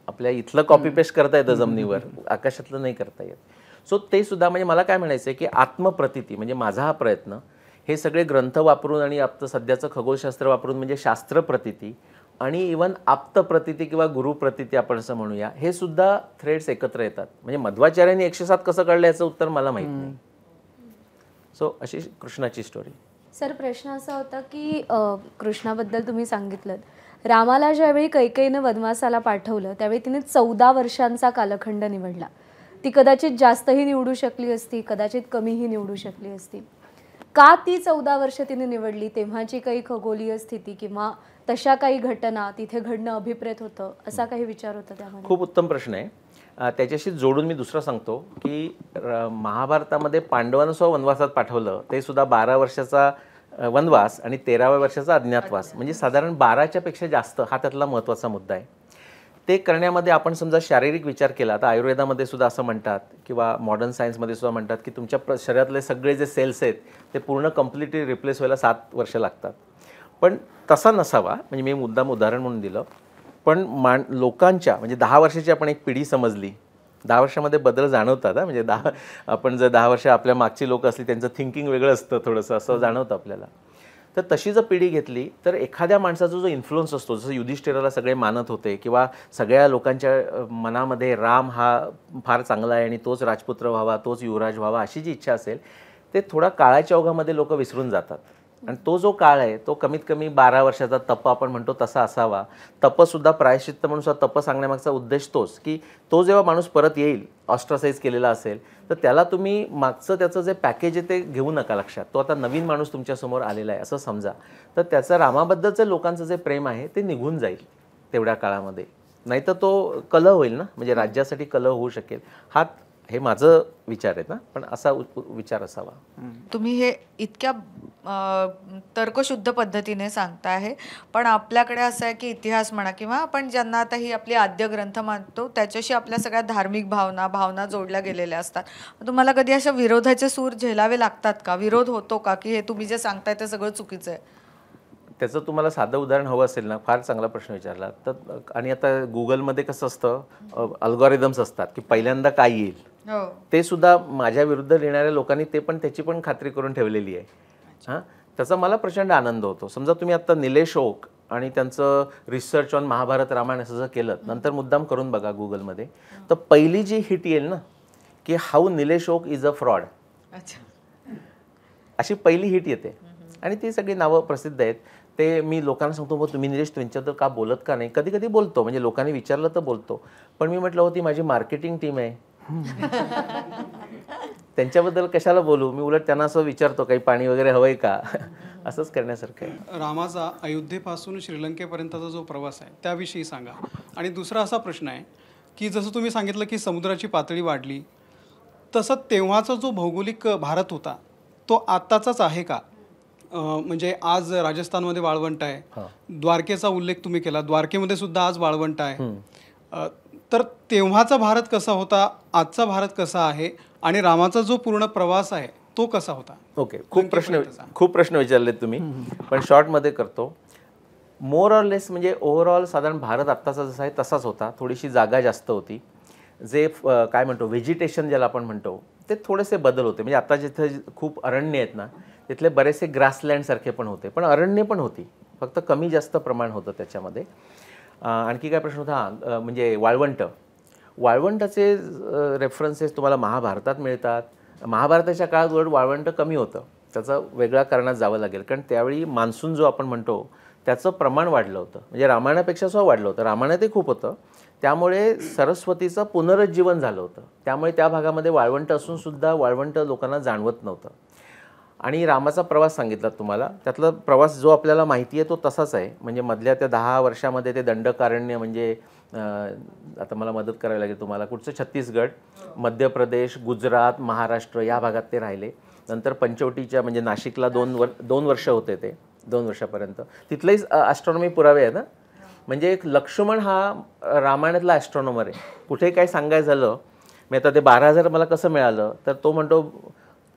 आपल्या इथलं कॉपी पेस्ट करता येतं जमिनीवर, आकाशातलं नाही करता येत. सो ते सुद्धा म्हणजे मला काय म्हणायचं आहे की आत्मप्रतीती म्हणजे माझा हा प्रयत्न हे सगळे ग्रंथ वापरून आणि आपलं सध्याचं खगोलशास्त्र वापरून म्हणजे शास्त्रप्रतीती आणि इवन आप्तप्रतीती किंवा गुरुप्रतीती आपण असं म्हणूया, हे सुद्धा थ्रेड्स एकत्र येतात. म्हणजे मध्वाचार्यांनी 107 कसं कळलं याचं उत्तर मला माहीत नाही. सो अशी कृष्णाची स्टोरी. सर, प्रश्न असा होता की कृष्णाबद्दल तुम्ही सांगितलं, रामाला ज्यावेळी कैकेयीनं वनवासाला पाठवलं त्यावेळी तिने 14 वर्षांचा कालखंड निवडला. ती कदाचित जास्तही निवडू शकली असती, कदाचित कमीही निवडू शकली असती. का ती 14 वर्ष तिने निवडली? तेव्हाची काही खगोलीय स्थिती किंवा तशा काही घटना तिथे घडणं अभिप्रेत होतं, असा काही विचार होता त्यामध्ये? खूप उत्तम प्रश्न आहे. त्याच्याशी जोडून मी दुसरं सांगतो की महाभारतामध्ये पांडवांना सुद्धा वनवासात पाठवलं, ते सुद्धा 12 वर्षाचा वनवास आणि 13व्या वर्षाचा अज्ञातवास, म्हणजे साधारण 12च्या पेक्षा जास्त, हा त्यातला महत्त्वाचा मुद्दा आहे. ते करण्यामध्ये आपण समजा शारीरिक विचार केला, आता आयुर्वेदामध्ये सुद्धा असं म्हणतात किंवा मॉडर्न सायन्समध्ये सुद्धा म्हणतात की तुमच्या शरीरातले सगळे जे सेल्स आहेत ते पूर्ण कम्प्लिटली रिप्लेस व्हायला 7 वर्ष लागतात. पण तसा नसावा, म्हणजे मी मुद्दाम उदाहरण म्हणून दिलं. पण लोकांच्या म्हणजे 10 वर्षाची आपण एक पिढी समजली, 10 वर्षामध्ये बदल जाणवतात. म्हणजे आपण जर 10 वर्ष आपल्या मागची लोक असली त्यांचं थिंकिंग वेगळं असतं थोडंसं, असं जाणवतं आपल्याला. तर तशी जर पिढी घेतली तर एखाद्या माणसाचा जो इन्फ्लुअन्स असतो, जसं युधिष्ठिराला सगळे मानत होते किंवा सगळ्या लोकांच्या मनामध्ये राम हा फार चांगला आहे आणि तोच राजपुत्र व्हावा, तोच युवराज व्हावा अशी जी इच्छा असेल, ते थोडा काळाच्या ओघामध्ये लोक विसरून जातात. आणि तो जो काळ आहे तो कमीत कमी 12 वर्षाचा तप आपण म्हणतो तसा असावा. तपसुद्धा प्रायश्चित्त म्हणून सुद्धा तप सांगण्यामागचा उद्देश तोच की तो जेव्हा माणूस परत येईल ऑस्ट्रासाइज केलेला असेल तर त्याला तुम्ही मागचं त्याचं जे पॅकेज आहे ते घेऊ नका लक्षात. तो आता नवीन माणूस तुमच्यासमोर आलेला आहे असं समजा. तर त्याचं रामाबद्दलचं लोकांचं जे प्रेम आहे ते निघून जाईल तेवढ्या काळामध्ये. नाहीतर तो कलह होईल ना, म्हणजे राज्यासाठी कलह होऊ शकेल. हा हे माझं विचार आहेत ना, पण असा विचार असावा. तुम्ही हे इतक्या तर्कशुद्ध पद्धतीने सांगता आहे, पण आपल्याकडे असं आहे की इतिहास म्हणा किंवा आपण ज्यांना आता ही आपली आद्य ग्रंथ मानतो त्याच्याशी आपल्या सगळ्या धार्मिक भावना जोडल्या गेलेल्या असतात. तुम्हाला कधी अशा विरोधाचे सूर झेलावे लागतात का? विरोध होतो का की हे तुम्ही जे सांगताय ते सगळं चुकीचं आहे? त्याचं तुम्हाला साधं उदाहरण हवं असेल ना, फार चांगला प्रश्न विचारला तर. आणि आता गुगलमध्ये कसं असतं, अल्गोरिदम्स असतात की पहिल्यांदा काय येईल ते सुद्धा माझ्या विरुद्ध लिहिणाऱ्या लोकांनी ते पण त्याची पण खात्री करून ठेवलेली आहे. हां, त्याचा मला प्रचंड आनंद होतो. समजा तुम्ही आता निलेश ओक आणि त्यांचं रिसर्च ऑन महाभारत रामायण असं जर केलं, नंतर मुद्दाम करून बघा गुगलमध्ये, तर पहिली जी हिट येईल ना की how Nilesh Oak is a fraud, अशी पहिली हिट येते. आणि ती सगळी नावं प्रसिद्ध आहेत. ते मी लोकांना सांगतो, मग तुम्ही निलेश त्यांच्याबद्दल का बोलत का नाही? कधी कधी बोलतो, म्हणजे लोकांनी विचारलं तर बोलतो. पण मी म्हटलं होती माझी मार्केटिंग टीम आहे, त्यांच्याबद्दल कशाला बोलू? मी उलट त्यांना असं विचारतो काही पाणी वगैरे हवंय का, असंच करण्यासारखं आहे. रामाचा अयोध्येपासून श्रीलंकेपर्यंतचा जो प्रवास आहे त्याविषयी सांगा. आणि दुसरा असा प्रश्न आहे की जसं तुम्ही सांगितलं की समुद्राची पातळी वाढली, तसं तेव्हाचा जो भौगोलिक भारत होता तो आत्ताचाच आहे का? म्हणजे आज राजस्थानमध्ये वाळवंट आहे, द्वारकेचा उल्लेख तुम्ही केला, द्वारकेमध्ये सुद्धा आज वाळवंट आहे. तर तेव्हाचा भारत कसा होता, आजचा भारत कसा आहे, आणि रामाचा जो पूर्ण प्रवास आहे तो कसा होता? ओके, खूप प्रश्न विचारलेत तुम्ही, पण शॉर्टमध्ये करतो. मोर ऑर लेस म्हणजे ओव्हरऑल साधारण भारत आत्ताचा जसा आहे तसाच होता. थोडीशी जागा जास्त होती. जे काय म्हणतो व्हेजिटेशन ज्याला आपण म्हणतो ते थोडेसे बदल होते. म्हणजे आता जिथे खूप अरण्य आहेत ना, तिथले बरेचसे ग्रासलँडसारखे पण होते, पण अरण्य पण होती, फक्त कमी जास्त प्रमाण होतं त्याच्यामध्ये. आणखी काय प्रश्न होता? म्हणजे वाळवंटाचे रेफरन्सेस तुम्हाला महाभारतात मिळतात. महाभारताच्या काळात उलट वाळवंट कमी होतं. त्याचं वेगळ्या कारणात जावं लागेल, कारण त्यावेळी मान्सून जो आपण म्हणतो त्याचं प्रमाण वाढलं होतं, म्हणजे रामायणापेक्षा सुद्धा वाढलं होतं. रामायणातही खूप होतं, त्यामुळे सरस्वतीचं पुनरुज्जीवन झालं होतं. त्यामुळे त्या भागामध्ये वाळवंट असून सुद्धा वाळवंट लोकांना जाणवत नव्हतं. आणि रामाचा प्रवास सांगितला तुम्हाला, त्यातला प्रवास जो आपल्याला माहिती आहे तो तसाच आहे. म्हणजे मधल्या त्या 10 वर्षामध्ये ते दंडकारण्य, म्हणजे आता मला मदत करावी लागेल तुम्हाला, कुठचं छत्तीसगड, मध्य प्रदेश, गुजरात, महाराष्ट्र या भागात ते राहिले. नंतर पंचवटीच्या म्हणजे नाशिकला 2 वर्ष होते ते, 2 वर्षापर्यंत. तिथलेही ॲस्ट्रॉनॉमी पुरावे आहेत ना. म्हणजे एक लक्ष्मण हा रामायणातला ॲस्ट्रॉनॉमर आहे. कुठे काय सांगायचं झालं, मी आता ते 12,000 मला कसं मिळालं, तर तो म्हणतो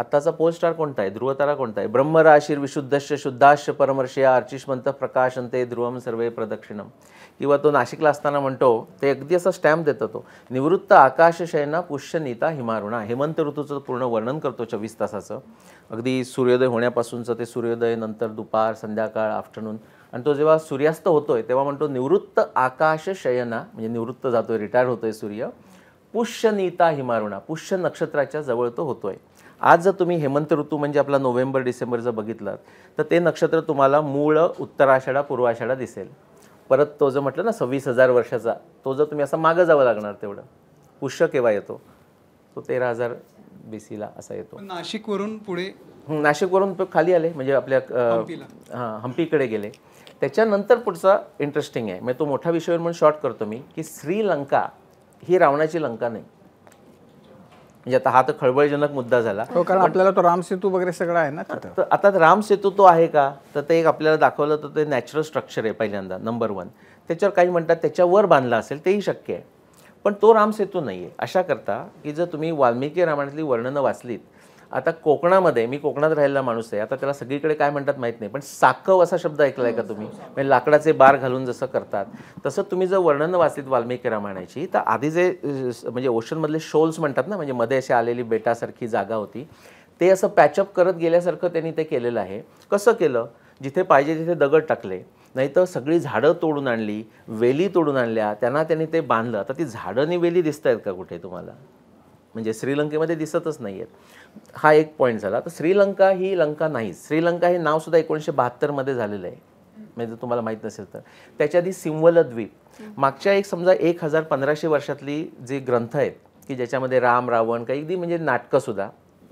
आत्ताचा पोल स्टार कोणता आहे, ध्रुवतारा कोणता आहे, ब्रह्मराशीर विशुद्धश्य शुद्धाश्य परमर्षया अर्चिष्मंत प्रकाशंते ध्रुवम सर्वे प्रदक्षिणम. किंवा तो नाशिकला असताना म्हणतो, ते अगदी असा स्टॅम्प देतो तो, निवृत्त आकाशशयना पुष्यनीता हिमारुणा. हेमंत ऋतूचं पूर्ण वर्णन करतो 24 तासाचं, अगदी सूर्योदय होण्यापासूनचं ते सूर्योदय, नंतर दुपार, संध्याकाळ, आफ्टरनून. आणि तो जेव्हा सूर्यास्त होतोय तेव्हा म्हणतो निवृत्त आकाशशयना, म्हणजे निवृत्त जातोय, रिटायर होतोय सूर्य, पुष्यनीता हिमारुणा, पुष्य नक्षत्राच्या जवळ तो होतोय. आज जर तुम्ही हेमंत ऋतू म्हणजे आपला नोव्हेंबर डिसेंबर जर बघितलं तर ते नक्षत्र तुम्हाला मूळ उत्तराषाढा पूर्वाषाढा दिसेल. परत तो जो म्हटलं ना 26,000 वर्षाचा, तो जर तुम्ही असं मागं जावं लागणार तेवढं. पुष्य केव्हा येतो, तो 13,000 BC ला असा येतो. नाशिकवरून पुढे, नाशिकवरून खाली आले म्हणजे आपल्या हम्पीकडे गेले. त्याच्यानंतर पुढचा इंटरेस्टिंग आहे, म्हणजे तो मोठा विषय म्हणून शॉर्ट करतो मी, की श्रीलंका ही रावणाची लंका नाही. म्हणजे आता हा तर खळबळजनक मुद्दा झाला, कारण आपल्याला तो रामसेतू वगैरे सगळं आहे ना तिथं. तर आता रामसेतू तो आहे का, तर ते एक आपल्याला दाखवलं तर ते नॅचरल स्ट्रक्चर आहे पहिल्यांदा, नंबर 1. त्याच्यावर काही म्हणतात त्याच्यावर बांधला असेल, तेही शक्य आहे, पण तो रामसेतू नाही आहे. अशा करता की जर तुम्ही वाल्मिकी रामायणातली वर्णनं वाचलीत, आता कोकणामध्ये, मी कोकणात राहिलेला माणूस आहे, आता त्याला सगळीकडे काय म्हणतात माहीत नाही, पण साकव असा शब्द ऐकलाय का तुम्ही? म्हणजे लाकडाचे बार घालून जसं करतात तसं तुम्ही जर वर्णनं वाचलीत वाल्मिकी रामायणाची, तर आधी जे म्हणजे ओशनमधले शोल्स म्हणतात ना, म्हणजे मध्ये अशी आलेली बेटासारखी जागा होती, ते असं पॅचअप करत गेल्यासारखं त्यांनी ते केलेलं आहे. कसं केलं? जिथे पाहिजे तिथे दगड टाकले, नाहीतर सगळी झाडं तोडून आणली, वेली तोडून आणल्या, त्यांनी ते बांधलं. आता ती झाडं आणि वेली दिसत आहेत का कुठे तुम्हाला? म्हणजे श्रीलंकेमध्ये दिसतच नाही आहेत. हा एक पॉईंट झाला. तर श्रीलंका ही लंका नाही. श्रीलंका हे नावसुद्धा 1972 झालेलं आहे, म्हणजे जर तुम्हाला माहीत नसेल तर. त्याच्या आधी सिंवल द्वीप, मागच्या एक समजा 1500 वर्षातली जी ग्रंथ आहेत की ज्याच्यामध्ये राम रावण काही अगदी म्हणजे नाटकंसुद्धा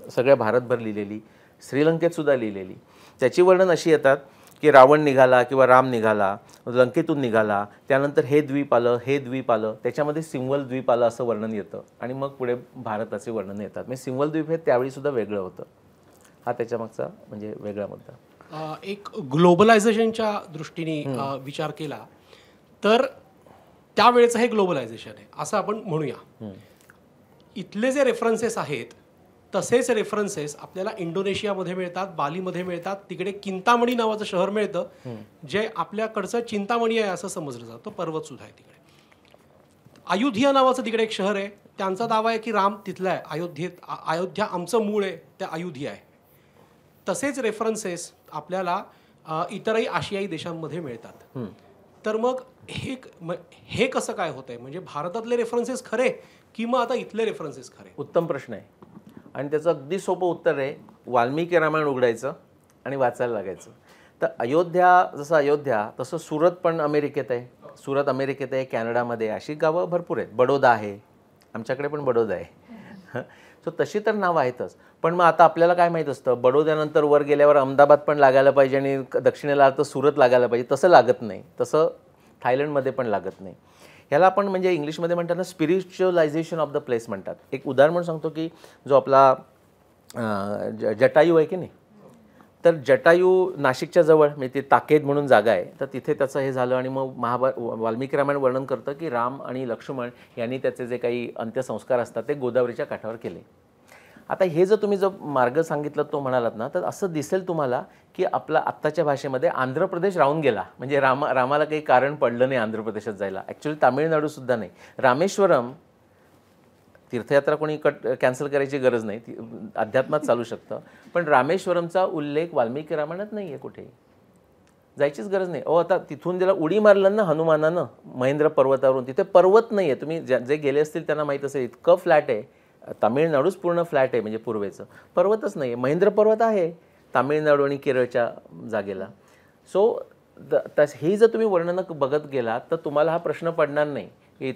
सगळ्या भारतभर लिहिलेली, श्रीलंकेत सुद्धा लिहिलेली, त्याची वर्णन अशी येतात की रावण निघाला किंवा राम निघाला, लंकेतून निघाला, त्यानंतर हे द्वीप आलं, हे द्वीप आलं, त्याच्यामध्ये सिंवल द्वीप आलं असं वर्णन येतं आणि मग पुढे भारताचे वर्णन येतात. म्हणजे सिंवल द्वीप हे त्यावेळीसुद्धा वेगळं होतं. हा त्याच्यामागचा म्हणजे वेगळा मुद्दा. एक ग्लोबलायझेशनच्या दृष्टीने विचार केला तर त्यावेळेचं हे ग्लोबलायझेशन आहे असं आपण म्हणूया. इथले जे रेफरन्सेस आहेत तसेच रेफरन्सेस आपल्याला इंडोनेशियामध्ये मिळतात, बालीमध्ये मिळतात. तिकडे किंतामणी नावाचं शहर मिळतं जे आपल्याकडचं चिंतामणी आहे असं समजलं जातं. पर्वत सुद्धा आहे तिकडे. अयोध्या नावाचं तिकडे एक शहर आहे. त्यांचा दावा आहे की राम तिथला आहे. अयोध्या आमचं मूळ आहे, त्या अयोध्या आहे. तसेच रेफरन्सेस आपल्याला इतरही आशियाई देशांमध्ये मिळतात. तर मग हे कसं काय होतंय? म्हणजे भारतातले रेफरन्सेस खरे की मग आता इथले रेफरन्सेस खरे? उत्तम प्रश्न आहे आणि त्याचं अगदी सोपं उत्तर आहे, वाल्मिकी रामायण उघडायचं आणि वाचायला लागायचं. तर अयोध्या, जसं अयोध्या तसं सुरत पण अमेरिकेत आहे, सुरत अमेरिकेत आहे, कॅनडामध्ये अशी गावं भरपूर आहेत. बडोदा आहे, आमच्याकडे पण बडोदा आहे. सो तशी तर नावं आहेतच. पण मग आता आपल्याला काय माहीत असतं, बडोद्यानंतर वर गेल्यावर अहमदाबाद पण लागायला पाहिजे आणि दक्षिणेला तर सुरत लागायला पाहिजे. तसं लागत नाही, तसं थायलंडमध्ये पण लागत नाही. ह्याला आपण म्हणजे इंग्लिशमध्ये म्हणतात ना स्पिरिच्युअलायझेशन ऑफ द प्लेस म्हणतात. एक उदाहरण म्हणून सांगतो की जो आपला जटायू आहे की नाही, तर जटायू नाशिकच्या जवळ म्हणजे ते ताकेद म्हणून जागा आहे, तर तिथे त्याचं हे झालं आणि मग वाल्मिकी रामायण वर्णन करतं की राम आणि लक्ष्मण यांनी त्याचे जे काही अंत्यसंस्कार असतात ते गोदावरीच्या काठावर केले. आता हे जर तुम्ही जो मार्ग सांगितलं तो म्हणालात ना, तर असं दिसेल तुम्हाला की आपला आत्ताच्या भाषेमध्ये आंध्र प्रदेश राहून गेला. म्हणजे रामाला काही कारण पडलं नाही आंध्र प्रदेशात जायला. ॲक्च्युली तामिळनाडूसुद्धा नाही. रामेश्वरम तीर्थयात्रा कोणी कॅन्सल करायची गरज नाही, ती अध्यात्मात चालू शकतं. पण रामेश्वरमचा उल्लेख वाल्मिकी रामायणात नाही आहे कुठेही. जायचीच गरज नाही. आता तिथून ज्याला उडी मारलं ना हनुमानानं महेंद्र पर्वतावरून, तिथे पर्वत नाही आहे. तुम्ही जे गेले असतील त्यांना माहीत असेल, इतकं फ्लॅट आहे. तामिळनाडूच पूर्ण फ्लॅट आहे, म्हणजे पूर्वेचं पर्वतच नाही आहे. महेंद्र पर्वत आहे तामिळनाडू आणि केरळच्या जागेला. सो हे जर तुम्ही वर्णन बघत गेलात तर तुम्हाला हा प्रश्न पडणार नाही की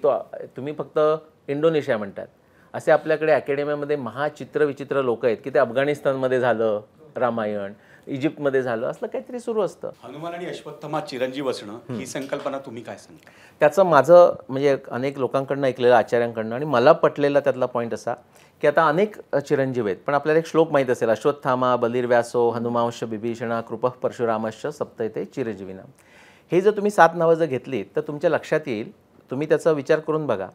तुम्ही फक्त इंडोनेशिया म्हणतात. असे आपल्याकडे अकॅडमीमध्ये महाचित्रविचित्र लोक आहेत की ते अफगाणिस्तानमध्ये झालं रामायण, इजिप्तमध्ये झालं, असलं काहीतरी सुरू असतं. हनुमान आणि अश्वत्थामा चिरंजीव असणं ही संकल्पना तुम्ही काय सांगता? त्याचं माझं म्हणजे अनेक लोकांकडनं ऐकलेलं, आचार्यांकडनं, आणि मला पटलेला त्यातला पॉईंट असा की आता अनेक चिरंजीव आहेत, पण आपल्याला एक श्लोक माहीत असेल, अश्वत्थामा बलिर्व्यासो हनुमांश बिभीषणा कृपः परशुरामश्च सप्तैते चिरंजीविना. हे जर तुम्ही 7 नावं जर घेतली तर तुमच्या लक्षात येईल. तुम्ही त्याचा विचार करून बघा.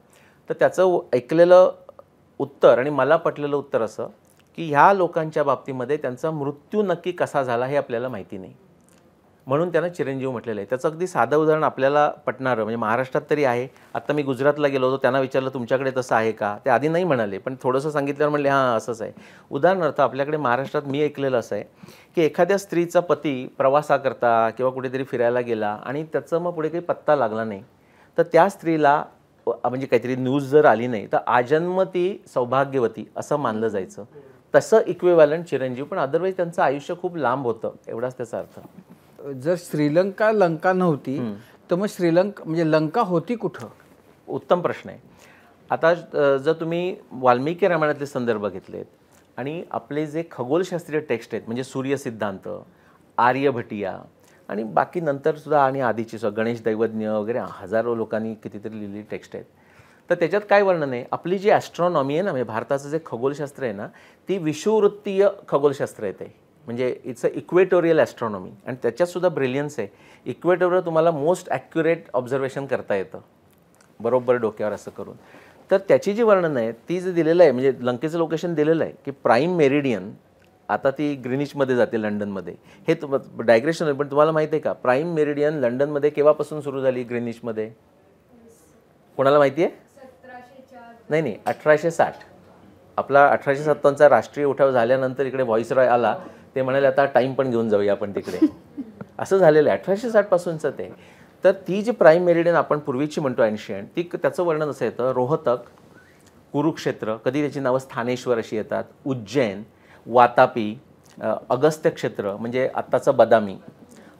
तर त्याचं ऐकलेलं उत्तर आणि मला पटलेलं उत्तर असं की ह्या लोकांच्या बाबतीमध्ये त्यांचा मृत्यू नक्की कसा झाला हे आपल्याला माहिती नाही, म्हणून त्यांना चिरंजीव म्हटलेलं आहे. त्याचं अगदी साधं उदाहरण आपल्याला पटणारं म्हणजे महाराष्ट्रात तरी आहे. आता मी गुजरातला गेलो होतो, त्यांना विचारलं तुमच्याकडे तसं आहे का, ते आधी नाही म्हणाले, पण थोडंसं सांगितल्यावर म्हणले हां असंच आहे. उदाहरणार्थ आपल्याकडे महाराष्ट्रात मी ऐकलेलं असं आहे की एखाद्या स्त्रीचा पती प्रवासाकरता किंवा कुठेतरी फिरायला गेला आणि त्याचं मग पुढे काही पत्ता लागला नाही, तर त्या स्त्रीला म्हणजे काहीतरी न्यूज जर आली नाही तर आजन्म ती सौभाग्यवती असं मानलं जायचं. तसं इक्विव्हॅलंट चिरंजीव, पण अदरवाईज त्यांचं आयुष्य खूप लांब होतं, एवढाच त्याचा अर्थ. जर श्रीलंका लंका नव्हती तर मग श्रीलंका म्हणजे लंका होती कुठं? उत्तम प्रश्न आहे. आता जर तुम्ही वाल्मिकी रामायणातले संदर्भ घेतलेत आणि आपले जे खगोलशास्त्रीय टेक्स्ट आहेत म्हणजे सूर्य सिद्धांत, आर्यभटिया आणि बाकी नंतर सुद्धा आणि आधीची सुद्धा गणेश दैवज्ञ वगैरे हजारो लोकांनी कितीतरी लिहिलेली टेक्स्ट आहेत, तर त्याच्यात काय वर्णन आहे, आपली जी ॲस्ट्रॉनॉमी आहे ना, म्हणजे भारताचं जे खगोलशास्त्र आहे ना, ती विषुववृत्तीय खगोलशास्त्र येते. म्हणजे इट्स अ इक्वेटोरियल ॲस्ट्रॉनॉमी आणि त्याच्यातसुद्धा ब्रिलियन्स आहे. इक्वेटोरवर तुम्हाला मोस्ट ॲक्युरेट ऑब्झर्वेशन करता येतं बरोबर डोक्यावर असं करून. तर त्याची जी वर्णन आहे ती जे दिलेलं आहे म्हणजे लंकेचं लोकेशन दिलेलं आहे की प्राईम मेरिडियन, आता ती ग्रीनिचमध्ये जाते लंडनमध्ये. हे डायग्रेशन आहे, पण तुम्हाला माहिती आहे का प्राईम मेरिडियन लंडनमध्ये केव्हापासून सुरू झाली ग्रीनिचमध्ये? कोणाला माहिती आहे? नाही 1860. आपला 1857चा राष्ट्रीय उठाव झाल्यानंतर इकडे व्हॉइसरॉय आला, ते म्हणाले आता टाईम पण घेऊन जाऊया आपण तिकडे. असं झालेलं आहे 1860 पासूनचं ते. तर ती जी प्राईम मेरिडियन आपण पूर्वीची म्हणतो एन्शियंट, ती त्याचं वर्णन असं येतं रोहतक, कुरुक्षेत्र, कधी त्याची नावं स्थानेश्वर अशी येतात, उज्जैन, वातापी, अगस्त्य क्षेत्र म्हणजे आत्ताचं बदामी,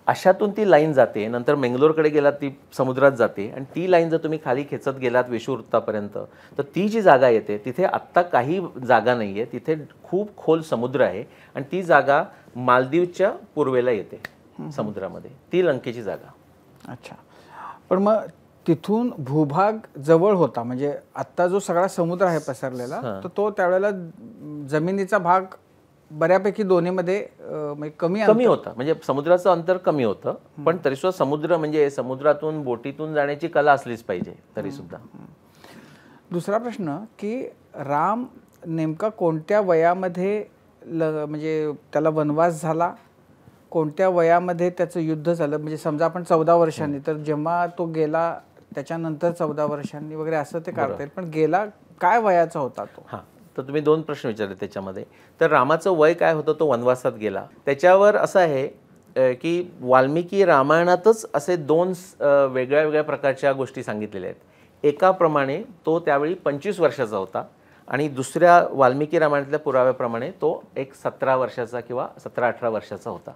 अशातून ती लाईन जाते. नंतर मेंगलोरकडे गेलात ती समुद्रात जाते आणि ती लाईन जर तुम्ही खाली खेचत गेलात विषुववृत्तापर्यंत तर ती जी जागा येते तिथे आत्ता काही जागा नाही आहे, तिथे खूप खोल समुद्र आहे आणि ती जागा मालदीवच्या पूर्वेला येते. समुद्रामध्ये, ती लंकेची जागा. अच्छा. पण मग तिथून भूभाग जवळ होता, म्हणजे आत्ता जो सगळा समुद्र आहे पसरलेला, तर तो त्यावेळेला जमिनीचा भाग बऱ्यापैकी दोन्हीमध्ये कमी होता. म्हणजे समुद्राचं अंतर कमी होतं, पण तरीसुद्धा समुद्र म्हणजे समुद्रातून बोटीतून जाण्याची कला असलीच पाहिजे तरीसुद्धा. दुसरा प्रश्न की राम नेमका कोणत्या वयामध्ये म्हणजे त्याला वनवास झाला, कोणत्या वयामध्ये त्याचं युद्ध झालं? म्हणजे समजा आपण 14 वर्षांनी, तर जेव्हा तो गेला त्याच्यानंतर 14 वर्षांनी वगैरे असं ते काढता येईल, पण गेला काय वयाचा होता तो? हां, तर तुम्ही 2 प्रश्न विचारले त्याच्यामध्ये. तर रामाचं वय काय होतं, तो वनवासात गेला त्याच्यावर असं आहे की वाल्मिकी रामायणातच असे 2 वेगळ्या वेगळ्या प्रकारच्या गोष्टी सांगितलेल्या आहेत. एकाप्रमाणे तो त्यावेळी 25 वर्षाचा होता आणि दुसऱ्या वाल्मिकी रामायणातल्या पुराव्याप्रमाणे तो एक 17 वर्षाचा किंवा 17-18 वर्षाचा होता.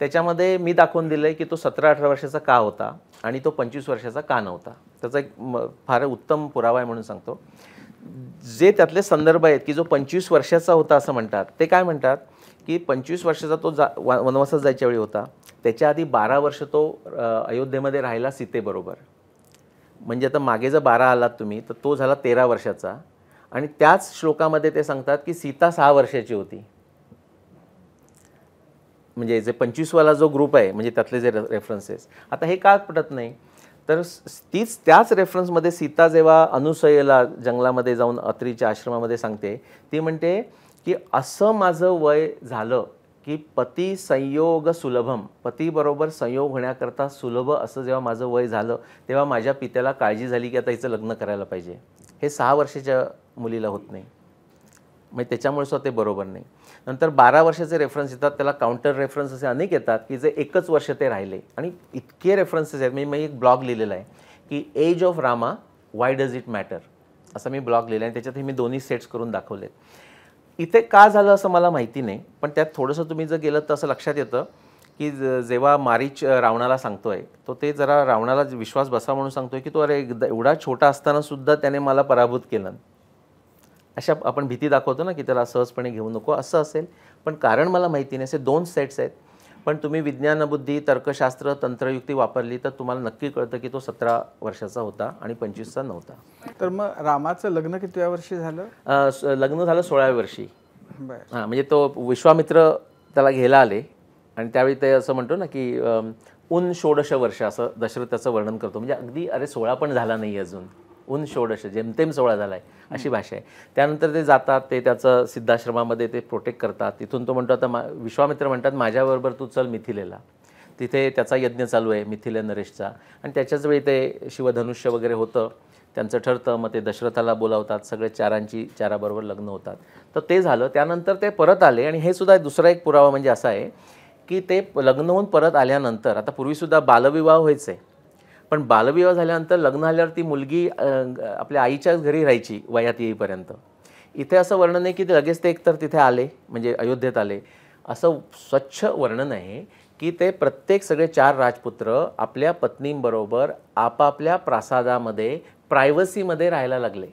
त्याच्यामध्ये मी दाखवून दिलं आहे की तो 17-18 वर्षाचा का होता आणि तो 25 वर्षाचा का नव्हता. त्याचा एक फार उत्तम पुरावा आहे म्हणून सांगतो. जे त्यातले संदर्भ आहेत की जो 25 वर्षाचा होता असं म्हणतात, ते काय म्हणतात की 25 वर्षाचा तो वनवासात जायच्या वेळी होता. त्याच्या आधी 12 वर्ष तो अयोध्येमध्ये राहिला सीतेबरोबर. म्हणजे आता मागे जर 12 आलात तुम्ही, तर तो झाला 13 वर्षाचा. आणि त्याच श्लोकामध्ये ते सांगतात की सीता 6 वर्षाची होती. म्हणजे जे 25 वाला जो ग्रुप आहे, म्हणजे त्यातले जे रेफरन्सेस, आता हे का पटत नाही, तर त्याच रेफरन्समध्ये सीता जेव्हा अनुसयेला जंगलामध्ये जाऊन अत्रीच्या आश्रमामध्ये सांगते, ती म्हणते की असं माझं वय झालं की पती संयोग सुलभम, पतीबरोबर संयोग होण्याकरता सुलभ असं जेव्हा माझं वय झालं, तेव्हा माझ्या पित्याला काळजी झाली की आता हिचं लग्न करायला पाहिजे. हे 6 वर्षाच्या मुलीला होत नाही, म्हणजे त्याच्यामुळे सुद्धा ते बरोबर नाही. नंतर 12 वर्षाचे रेफरन्स येतात, त्याला काउंटर रेफरन्स असे अनेक येतात की जे एकच वर्ष ते राहिले. आणि इतके रेफरन्सेस आहेत. मी एक ब्लॉग लिहिलेला आहे की age of Rama why does it matter, असा मी ब्लॉग लिहिला आहे. त्याच्यात मी दोन्ही सेट्स करून दाखवले. इथे का झालं असं मला माहिती नाही, पण त्यात थोडंसं तुम्ही जर गेलं तर असं लक्षात येतं की जेव्हा मारीच रावणाला सांगतोय, तो ते जरा रावणाला विश्वास बसा म्हणून सांगतोय की तो अरे एवढा छोटा असताना सुद्धा त्याने मला पराभूत केलं. अशा आपण भीती दाखवतो ना की त्याला सहजपणे घेऊ नको, असं असेल. पण कारण मला माहिती नाही. असे 2 सेट्स आहेत. पण तुम्ही विज्ञान बुद्धी, तर्कशास्त्र, तंत्रयुक्ती वापरली तर तुम्हाला नक्की कळतं की तो 17 वर्षाचा होता आणि 25चा नव्हता. तर मग रामाचं लग्न कितव्या वर्षी झालं? लग्न झालं 16व्या वर्षी. बरं. हां, म्हणजे तो विश्वामित्र त्याला घ्यायला आले आणि त्यावेळी ते असं म्हणतो ना की उन 16 वर्ष असं दशरथाचं वर्णन करतो. म्हणजे अगदी अरे 16 पण झाला नाही अजून, उन 16 जेमतेम 16 झाला आहे अशी भाषा आहे. त्यानंतर ते जातात, ते त्याचं सिद्धाश्रमामध्ये ते प्रोटेक्ट करतात. तिथून तो म्हणतो आता विश्वामित्र म्हणतात माझ्याबरोबर तू चल मिथिलेला. तिथे त्याचा यज्ञ चालू आहे मिथिले नरेशचा. आणि त्याच्याच वेळी ते शिवधनुष्य वगैरे होतं, त्यांचं ठरतं. मग ते दशरथाला बोलावतात, सगळे चाराबरोबर लग्न होतात. तर ते झालं. त्यानंतर ते परत आले. आणि हे सुद्धा दुसरा एक पुरावा म्हणजे असा आहे की ते लग्न होऊन परत आल्यानंतर, आता पूर्वीसुद्धा बालविवाह व्हायचे, पण बालविवाह झाल्यानंतर लग्न झाल्यावर ती मुलगी आपल्या आईच्याच घरी राहायची वयात येईपर्यंत. इथे असं वर्णन आहे की ते लगेच ते एकतर तिथे आले, म्हणजे अयोध्येत आले. असं स्वच्छ वर्णन आहे की ते प्रत्येक सगळे 4 राजपुत्र आपल्या पत्नींबरोबर आपापल्या प्रासादामध्ये प्रायव्हसीमध्ये राहायला लागले.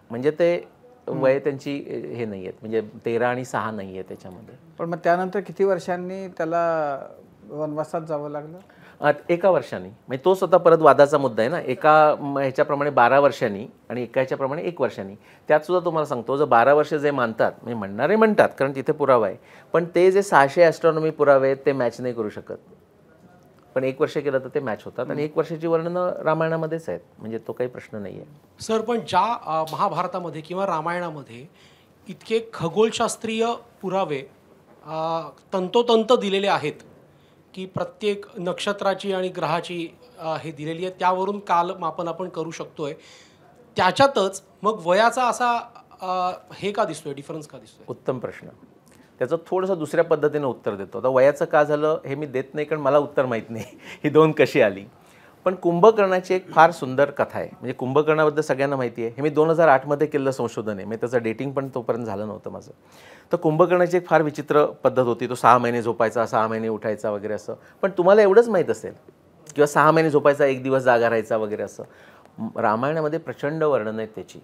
म्हणजे ते वय त्यांची हे नाही आहेत, म्हणजे 13 आणि 6 नाही आहे त्याच्यामध्ये. पण मग त्यानंतर किती वर्षांनी त्याला वनवासात जावं लागलं? 1 वर्षांनी. म्हणजे तो स्वतः परत वादाचा मुद्दा आहे ना. एका ह्याच्याप्रमाणे 12 वर्षांनी आणि एका ह्याच्याप्रमाणे 1 वर्षांनी. त्यात सुद्धा तुम्हाला सांगतो, जर 12 वर्ष जे मानतात, म्हणजे म्हणणारे म्हणतात कारण तिथे पुरावा आहे, पण ते जे 600 ॲस्ट्रॉनॉमी पुरावे आहेत ते मॅच नाही करू शकत. पण 1 वर्ष केलं तर ते मॅच होतात. आणि 1 वर्षाची वर्णनं रामायणामध्येच आहेत, म्हणजे तो काही प्रश्न नाही आहे. सर, पण ज्या महाभारतामध्ये किंवा रामायणामध्ये इतके खगोलशास्त्रीय पुरावे तंतोतंत दिलेले आहेत की प्रत्येक नक्षत्राची आणि ग्रहाची हे दिलेली आहे, त्यावरून कालमापन आपण करू शकतोय, त्याच्यातच मग वयाचा असा हे का दिसतोय, डिफरन्स का दिसतोय? उत्तम प्रश्न. त्याचं थोडंसं दुसऱ्या पद्धतीने उत्तर देतो. आता वयाचं का झालं हे मी देत नाही, कारण मला उत्तर माहीत नाही ही 2 कशी आली. पण कुंभकर्णाची एक फार सुंदर कथा आहे. म्हणजे कुंभकर्णाबद्दल सगळ्यांना माहिती आहे. हे मी 2008मध्ये केलेलं संशोधन आहे, म्हणजे त्याचं डेटिंग पण तोपर्यंत झालं नव्हतं माझं. तर कुंभकर्णाची एक फार विचित्र पद्धत होती. तो 6 महिने झोपायचा, 6 महिने उठायचा वगैरे असं. पण तुम्हाला एवढंच माहीत असेल, किंवा 6 महिने झोपायचा, 1 दिवस जागा राहायचा वगैरे असं. रामायणामध्ये प्रचंड वर्णन आहेत त्याची.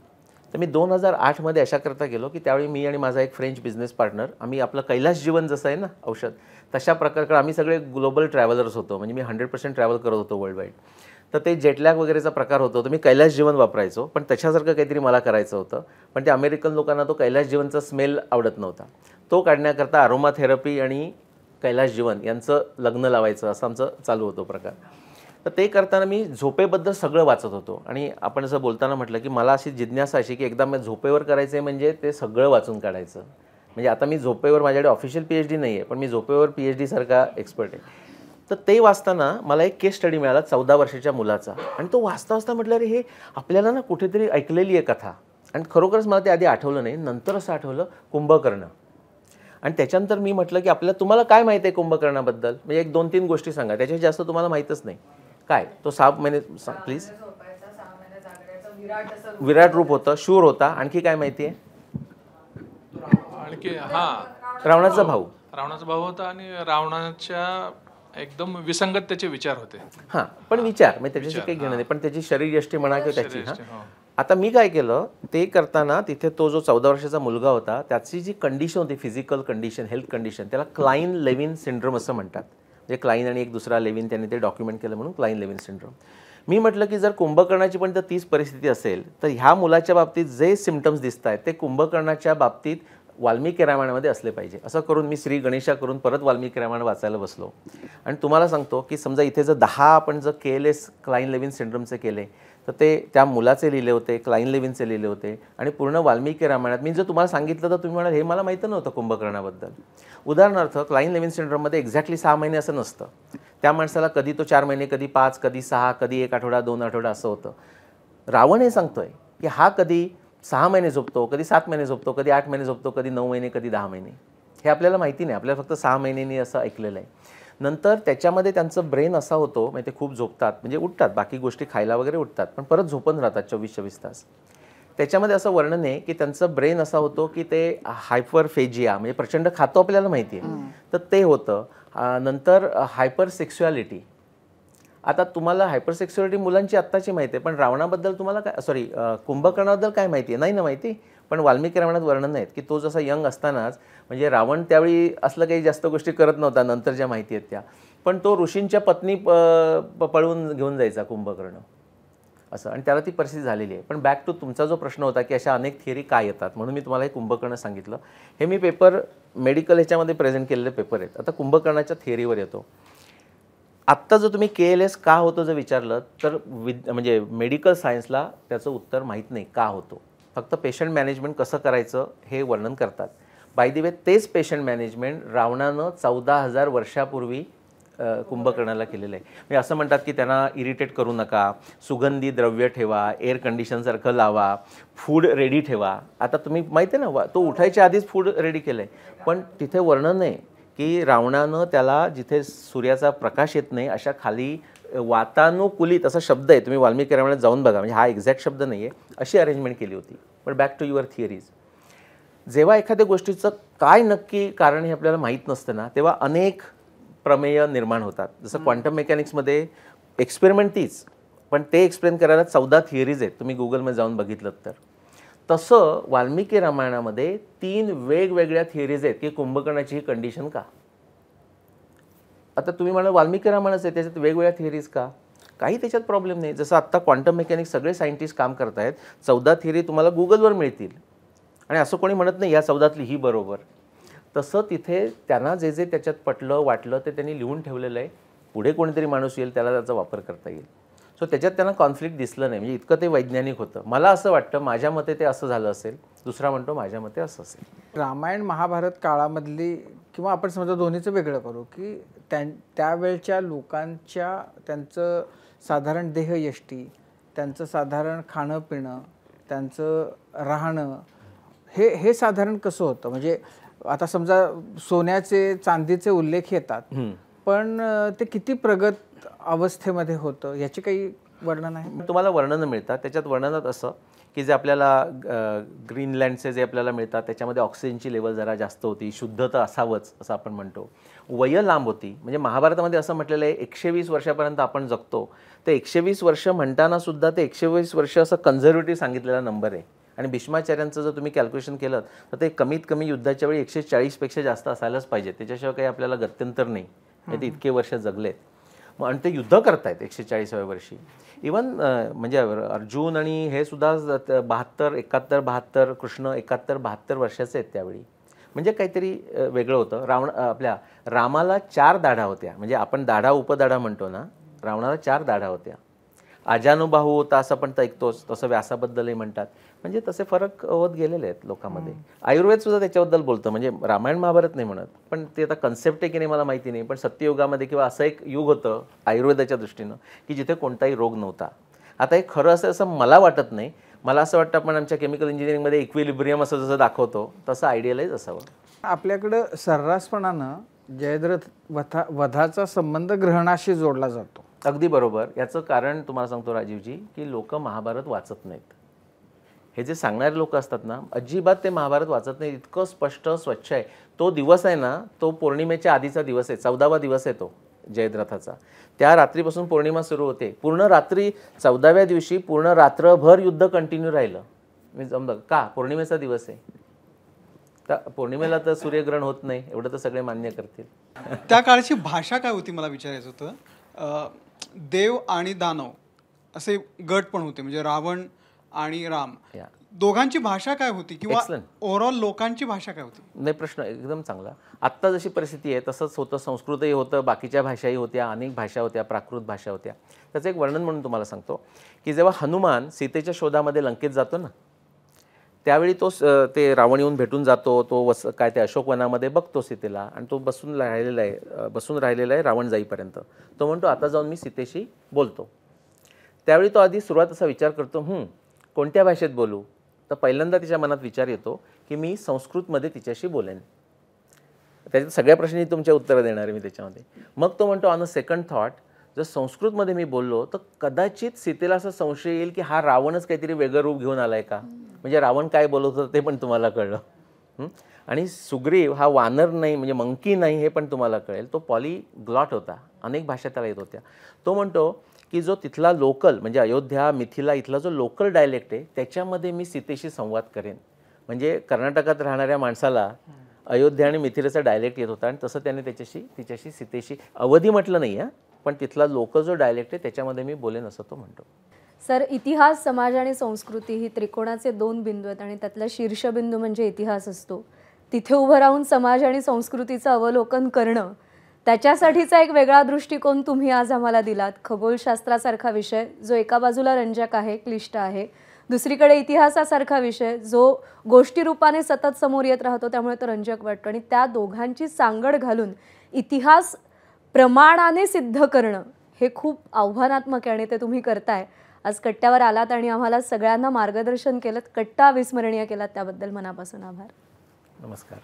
तर मी 2008मध्ये अशाकरता गेलो की त्यावेळी मी आणि माझा एक फ्रेंच बिझनेस पार्टनर आम्ही आपलं कैलाश जीवन जसं आहे ना औषध तशा प्रकारकडे आम्ही सगळे ग्लोबल ट्रॅव्हलर्स होतो. म्हणजे मी 100% ट्रॅव्हल करत होतो वर्ल्ड वाईड. तर ते जेटलॅग वगैरेचा प्रकार होतो. तर मी कैलाश जीवन वापरायचो, पण त्याच्यासारखं काहीतरी मला करायचं होतं. पण ते अमेरिकन लोकांना तो कैलाश जीवनचा स्मेल आवडत नव्हता. तो काढण्याकरता अरोमा थेरपी आणि कैलाश जीवन यांचं लग्न लावायचं असं आमचं चालू होतं प्रकार. तर ते करताना मी झोपेबद्दल सगळं वाचत होतो. आणि आपण असं बोलताना म्हटलं की मला अशी जिज्ञासा अशी की एकदा मी झोपेवर करायचं आहे म्हणजे ते सगळं वाचून काढायचं. म्हणजे आता मी झोपेवर माझ्याकडे ऑफिशियल PhD नाही आहे, पण मी झोपेवर PhD सारखा एक्सपर्ट आहे. तर ते वाचताना मला एक केस स्टडी मिळाला 14 वर्षाच्या मुलाचा. आणि तो वाचता वाचता म्हटलं अरे हे आपल्याला ना कुठेतरी ऐकलेली आहे कथा. आणि खरोखरच मला ते आधी आठवलं नाही, नंतर असं आठवलं कुंभकर्ण. आणि त्याच्यानंतर मी म्हटलं की आपल्याला तुम्हाला काय माहिती आहे कुंभकर्णाबद्दल, म्हणजे एक 2-3 गोष्टी सांगा, त्याच्याशी जास्त तुम्हाला माहीतच नाही. काय तो 6 महिने प्लीज विराट रूप होतं, शूर होता. आणखी काय माहिती आहे? आणखी हा रावणाचा भाऊ. रावणाचा भाऊ होता आणि रावणाच्या एकदम विसंगत त्याचे विचार होते. हां, पण विचार म्हणजे त्याच्याशी काही घेणं नाही, पण त्याची शरीरयष्टी म्हणा किंवा त्याची. हां, आता मी काय केलं ते करताना तिथे तो जो 14 वर्षाचा मुलगा होता त्याची जी कंडिशन होती, फिजिकल कंडिशन, हेल्थ कंडिशन, त्याला क्लाइन लेविन सिंड्रोम असं म्हणतात. म्हणजे क्लाइन आणि एक दुसरा लेविन त्यांनी ते डॉक्युमेंट केलं म्हणून क्लाइन लेविन सिंड्रोम. मी म्हटलं की जर कुंभकर्णाची पण जर तीच परिस्थिती असेल तर ह्या मुलाच्या बाबतीत जे सिम्पटम्स दिसत आहेत ते कुंभकर्णाच्या बाबतीत वाल्मिकी रामायणामध्ये असले पाहिजे. असं करून मी श्री गणेशा करून परत वाल्मिकी रामायण वाचायला बसलो. आणि तुम्हाला सांगतो की समजा इथे जर 10 आपण जर KLS क्लाइन लेविन सिंड्रोमचे केले तर ते त्या मुलाचे लिहिले होते, क्लाइन लेविनचे लिहिले होते. आणि पूर्ण वाल्मिकी रामायणात मी जर तुम्हाला सांगितलं तर तुम्ही म्हणाल हे मला माहिती नव्हतं कुंभकर्णाबद्दल. उदाहरणार्थ क्लाइन लेविन सिंड्रोममध्ये एक्झॅक्टली 6 महिने असं नसतं. त्या माणसाला कधी तो 4 महिने, कधी 5, कधी 6, कधी 1 आठवडा, 2 आठवडा असं होतं. रावण हे सांगतोय की हा कधी 6 महिने झोपतो, कधी 7 महिने झोपतो, कधी 8 महिने झोपतो, कधी 9 महिने, कधी 10 महिने. हे आपल्याला माहिती नाही, आपल्याला फक्त 6 महिन्यांनी असं ऐकलेलं आहे. नंतर त्याच्यामध्ये त्यांचं ब्रेन असा होतो, म्हणजे ते खूप झोपतात, म्हणजे उठतात, बाकी गोष्टी खायला वगैरे उठतात, पण परत झोपून राहतात 24-24 तास. त्याच्यामध्ये असं वर्णन आहे की त्यांचं ब्रेन असा होतो की ते हायपरफेजिया म्हणजे प्रचंड खातो आपल्याला माहिती आहे, तर ते होतं. नंतर हायपर सेक्शुअलिटी. आता तुम्हाला हायपर सेक्शुअलिटी मुलांची आत्ताची माहिती आहे, पण रावणाबद्दल तुम्हाला काय कुंभकर्णाबद्दल काय माहिती आहे? नाही ना माहिती. पण वाल्मिकी रामायणात वर्णन नाहीत की तो जसा यंग असतानाच, म्हणजे रावण त्यावेळी असलं काही जास्त गोष्टी करत नव्हता, नंतर ज्या माहिती आहेत त्या, पण तो ऋषींच्या पत्नी पळवून घेऊन जायचा कुंभकर्ण असं. आणि त्याला ती परिस्थिती झालेली आहे. पण बॅक टू तुमचा जो प्रश्न होता की अशा अनेक थिअरी काय येतात, म्हणून मी तुम्हाला हे कुंभकर्ण सांगितलं. हे मी पेपर मेडिकल ह्याच्यामध्ये प्रेझेंट केलेले पेपर आहेत. आता कुंभकर्णाच्या थिअरीवर येतो. आत्ता जर तुम्ही KLS का होतं जर विचारलं तर म्हणजे मेडिकल सायन्सला त्याचं उत्तर माहीत नाही का होतो. फक्त पेशंट मॅनेजमेंट कसं करायचं हे वर्णन करतात. बाय द वे तेच पेशंट मॅनेजमेंट रावणानं 14,000 वर्षापूर्वी कुंभकर्णाला केलेलं आहे. म्हणजे असं म्हणतात की त्यांना इरिटेट करू नका, सुगंधी द्रव्य ठेवा, एअर कंडिशनसारखं लावा, फूड रेडी ठेवा. आता तुम्ही माहिती आहे ना, तो उठायच्या आधीच फूड रेडी केलं आहे. पण तिथे वर्णन आहे की रावणानं त्याला जिथे सूर्याचा प्रकाश येत नाही अशा खाली वातानुकूलित असा शब्द आहे, तुम्ही वाल्मिकी रामायणात जाऊन बघा, म्हणजे हा एक्झॅक्ट शब्द नाही आहे, अशी अरेंजमेंट केली होती. पण बॅक टू युअर थिअरीज. जेव्हा एखाद्या गोष्टीचं काय नक्की कारण हे आपल्याला माहीत नसतं ना, तेव्हा अनेक प्रमेय निर्माण होतात. जसं क्वांटम मेकॅनिक्समध्ये एक्सपेरिमेंट तीच, पण ते एक्सप्लेन करायला 14 थिअरीज आहेत, तुम्ही गुगलमध्ये जाऊन बघितलं तर. तसं वाल्मिकी रामायणामध्ये 3 वेगवेगळ्या थिअरीज आहेत की कुंभकर्णाची ही कंडिशन का. आता तुम्ही म्हणाल वाल्मिकी रामायणच आहे, त्याच्यात वेगवेगळ्या थिअरीज का? काही त्याच्यात प्रॉब्लेम नाही. जसं आत्ता क्वांटम मेकॅनिक्स सगळे सायंटिस्ट काम करत आहेत, 14 थिअरी तुम्हाला गुगलवर मिळतील. आणि असं कोणी म्हणत नाही या 14तली ही बरोबर. तसं तिथे त्यांना जे जे त्याच्यात पटलं वाटलं ते त्यांनी लिहून ठेवलेलं आहे. पुढे कोणीतरी माणूस येईल त्याला त्याचा वापर करता येईल. सो त्याच्यात त्यांना कॉन्फ्लिक्ट दिसलं नाही, म्हणजे इतकं ते वैज्ञानिक होतं. मला असं वाटतं माझ्या मते ते असं झालं असेल, दुसरा म्हणतो माझ्या मते असं असेल. रामायण महाभारत काळामधली, किंवा आपण समजा दोन्हीचं वेगळं करू, की त्यावेळच्या लोकांच्या त्यांचं साधारण देहयष्टी, त्यांचं साधारण खाणं पिणं, त्यांचं राहणं हे साधारण कसं होतं. म्हणजे आता समजा सोन्याचे चांदीचे उल्लेख येतात, पण ते किती प्रगत अवस्थेमध्ये होतं याचे काही वर्णन आहे? तुम्हाला वर्णनं मिळतात. त्याच्यात वर्णनात असं की जे आपल्याला ग्रीनलँडचे जे आपल्याला मिळतात त्याच्यामध्ये ऑक्सिजनची लेवल जरा जास्त होती, शुद्धता असावंच असं आपण म्हणतो. वय लांब होती. म्हणजे महाभारतामध्ये असं म्हटलेलं आहे 120 वर्षापर्यंत आपण जगतो. ते 120 वर्ष म्हणताना सुद्धा ते 120 वर्ष असं कन्झर्वेटिव्ह सांगितलेला नंबर आहे. आणि भीष्माचार्यांचं जर तुम्ही कॅल्क्युलेशन केलं तर ते कमीत कमी युद्धाच्या वेळी 140पेक्षा जास्त असायलाच पाहिजे, त्याच्याशिवाय काही आपल्याला गत्यंतर नाही. ते इतके वर्ष जगलेत मग आणि ते युद्ध करतायत 140व्या वर्षी. इवन म्हणजे अर्जुन आणि हे सुद्धा 72, 71, 72, कृष्ण 71, 72 वर्षाचे आहेत त्यावेळी. म्हणजे काहीतरी वेगळं होतं. आपल्या रामाला 4 दाढा होत्या, म्हणजे आपण दाढा उपदाढा म्हणतो ना, रावणाला 4 दाढा होत्या. अजानुबाहू होता असं पण ऐकतोच, तसं व्यासाबद्दलही म्हणतात. म्हणजे तसे फरक होत गेलेले आहेत लोकांमध्ये. आयुर्वेद सुद्धा त्याच्याबद्दल बोलतं, म्हणजे रामायण महाभारत नाही म्हणत, पण ते आता कन्सेप्ट आहे की नाही मला माहिती नाही. पण सत्ययुगामध्ये किंवा असं एक युग होतं आयुर्वेदाच्या दृष्टीनं की जिथे कोणताही रोग नव्हता. आता हे खरं असेल असं मला वाटत नाही. मला असं वाटतं आपण आमच्या केमिकल इंजिनिअरिंगमध्ये इक्विलिब्रियम असं जसं दाखवतो तसं आयडियलाइज असावं. आपल्याकडं सर्रासपणानं जयद्रथ वधाचा संबंध ग्रहणाशी जोडला जातो. अगदी बरोबर. याचं कारण तुम्हाला सांगतो राजीवजी की लोक महाभारत वाचत नाहीत. हे जे सांगणारे लोक असतात ना, अजिबात ते महाभारत वाचत नाहीत. इतकं स्पष्ट स्वच्छ आहे. तो दिवस आहे ना, तो पौर्णिमेच्या आधीचा दिवस आहे, 14वा दिवस आहे तो जयद्रथाचा. त्या रात्रीपासून पौर्णिमा सुरू होते. पूर्ण रात्री 14व्या दिवशी पूर्ण रात्रभर युद्ध कंटिन्यू राहिलं. मी जमलं का, पौर्णिमेचा दिवस आहे, तर पौर्णिमेला तर सूर्यग्रहण होत नाही एवढं तर सगळे मान्य करतील. त्या काळची भाषा काय होती मला विचारायचं होतं. देव आणि दानव असे गट पण होते, म्हणजे रावण आणि राम, दोघांची भाषा काय होती किंवा ओव्हरऑल लोकांची भाषा काय होती? नाही, प्रश्न एकदम चांगला. आत्ता जशी परिस्थिती आहे तसंच होतं. संस्कृतही होतं, बाकीच्या भाषाही होत्या, अनेक भाषा होत्या, प्राकृत भाषा होत्या. त्याचं एक वर्णन म्हणून तुम्हाला सांगतो की जेव्हा हनुमान सीतेच्या शोधामध्ये लंकेत जातो ना, त्यावेळी ते रावण येऊन भेटून जातो. तो काय ते अशोकवनामध्ये बघतो सीतेला आणि तो बसून राहिलेला आहे रावण जाईपर्यंत. तो म्हणतो आता जाऊन मी सीतेशी बोलतो. त्यावेळी तो आधी सुरुवात असा विचार करतो, कोणत्या भाषेत बोलू. तर पहिल्यांदा तिच्या मनात विचार येतो की मी संस्कृतमध्ये तिच्याशी बोलेन. त्याच्यात सगळ्या प्रश्नांची तुमच्या उत्तरं देणार आहे मी त्याच्यामध्ये. मग तो म्हणतो ऑन अ सेकंड थॉट, जर संस्कृतमध्ये मी बोललो तर कदाचित सीतेला असा संशय येईल की हा रावणच काहीतरी वेगळं रूप घेऊन आलाय का, म्हणजे रावण काय बोलत होतं ते पण तुम्हाला कळलं. आणि सुग्रीव हा वानर नाही, म्हणजे मंकी नाही हे पण तुम्हाला कळेल. तो पॉलीग्लॉट होता, अनेक भाषा त्याला येत होत्या. तो म्हणतो की जो तिथला लोकल म्हणजे अयोध्या मिथिला इथला जो लोकल डायलेक्ट आहे त्याच्यामध्ये मी सीतेशी संवाद करेन. म्हणजे कर्नाटकात राहणाऱ्या माणसाला अयोध्या आणि मिथिलेचा डायलेक्ट येत होता आणि तसं त्याने तिच्याशी सीतेशी अवधी म्हटलं नाही आहे, पण तिथला लोकल जो डायलेक्ट आहे त्याच्यामध्ये मी बोलेन असं तो म्हणतो. सर, इतिहास, समाज आणि संस्कृती ही त्रिकोणाचे 2 बिंदू आहेत आणि त्यातला शीर्षबिंदू म्हणजे इतिहास असतो. तिथे उभं राहून समाज आणि संस्कृतीचं अवलोकन करणं, त्याच्यासाठीचा एक वेगळा दृष्टिकोन तुम्ही आज आम्हाला दिलात. खगोलशास्त्रासारखा विषय जो एका बाजूला रंजक आहे, क्लिष्ट आहे, दुसरीकडे इतिहासासारखा विषय जो गोष्टी रूपाने सतत समोर येत राहतो, त्यामुळे तो रंजक वाटतो. आणि त्या दोघांची सांगड घालून इतिहास प्रमाणाने सिद्ध करणं हे खूप आव्हानात्मक आहे आणि ते तुम्ही करताय. आज कट्ट्यावर आलात आणि आम्हाला सगळ्यांना मार्गदर्शन केलं, कट्टा अविस्मरणीय केलात, त्याबद्दल मनापासून आभार. नमस्कार.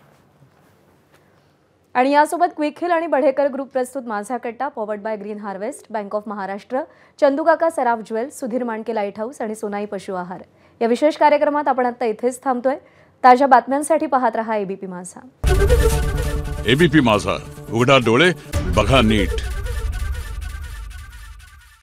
आणि यासोबत क्विक हिल आणि बढेकर ग्रुप प्रस्तुत माझा कट्टा, powered by green harvest, bank of Maharashtra, चंदूकाका Saraf jewels, Sudhir Mandke light house आणि सोनाई पशु आहार या विशेष कार्यक्रमात आपण आता इथेच थांबतोय. ताज्या बातम्यांसाठी पाहत रहा एबीपी माझा. एबीपी माझा, उघडा डोळे बघा नीट.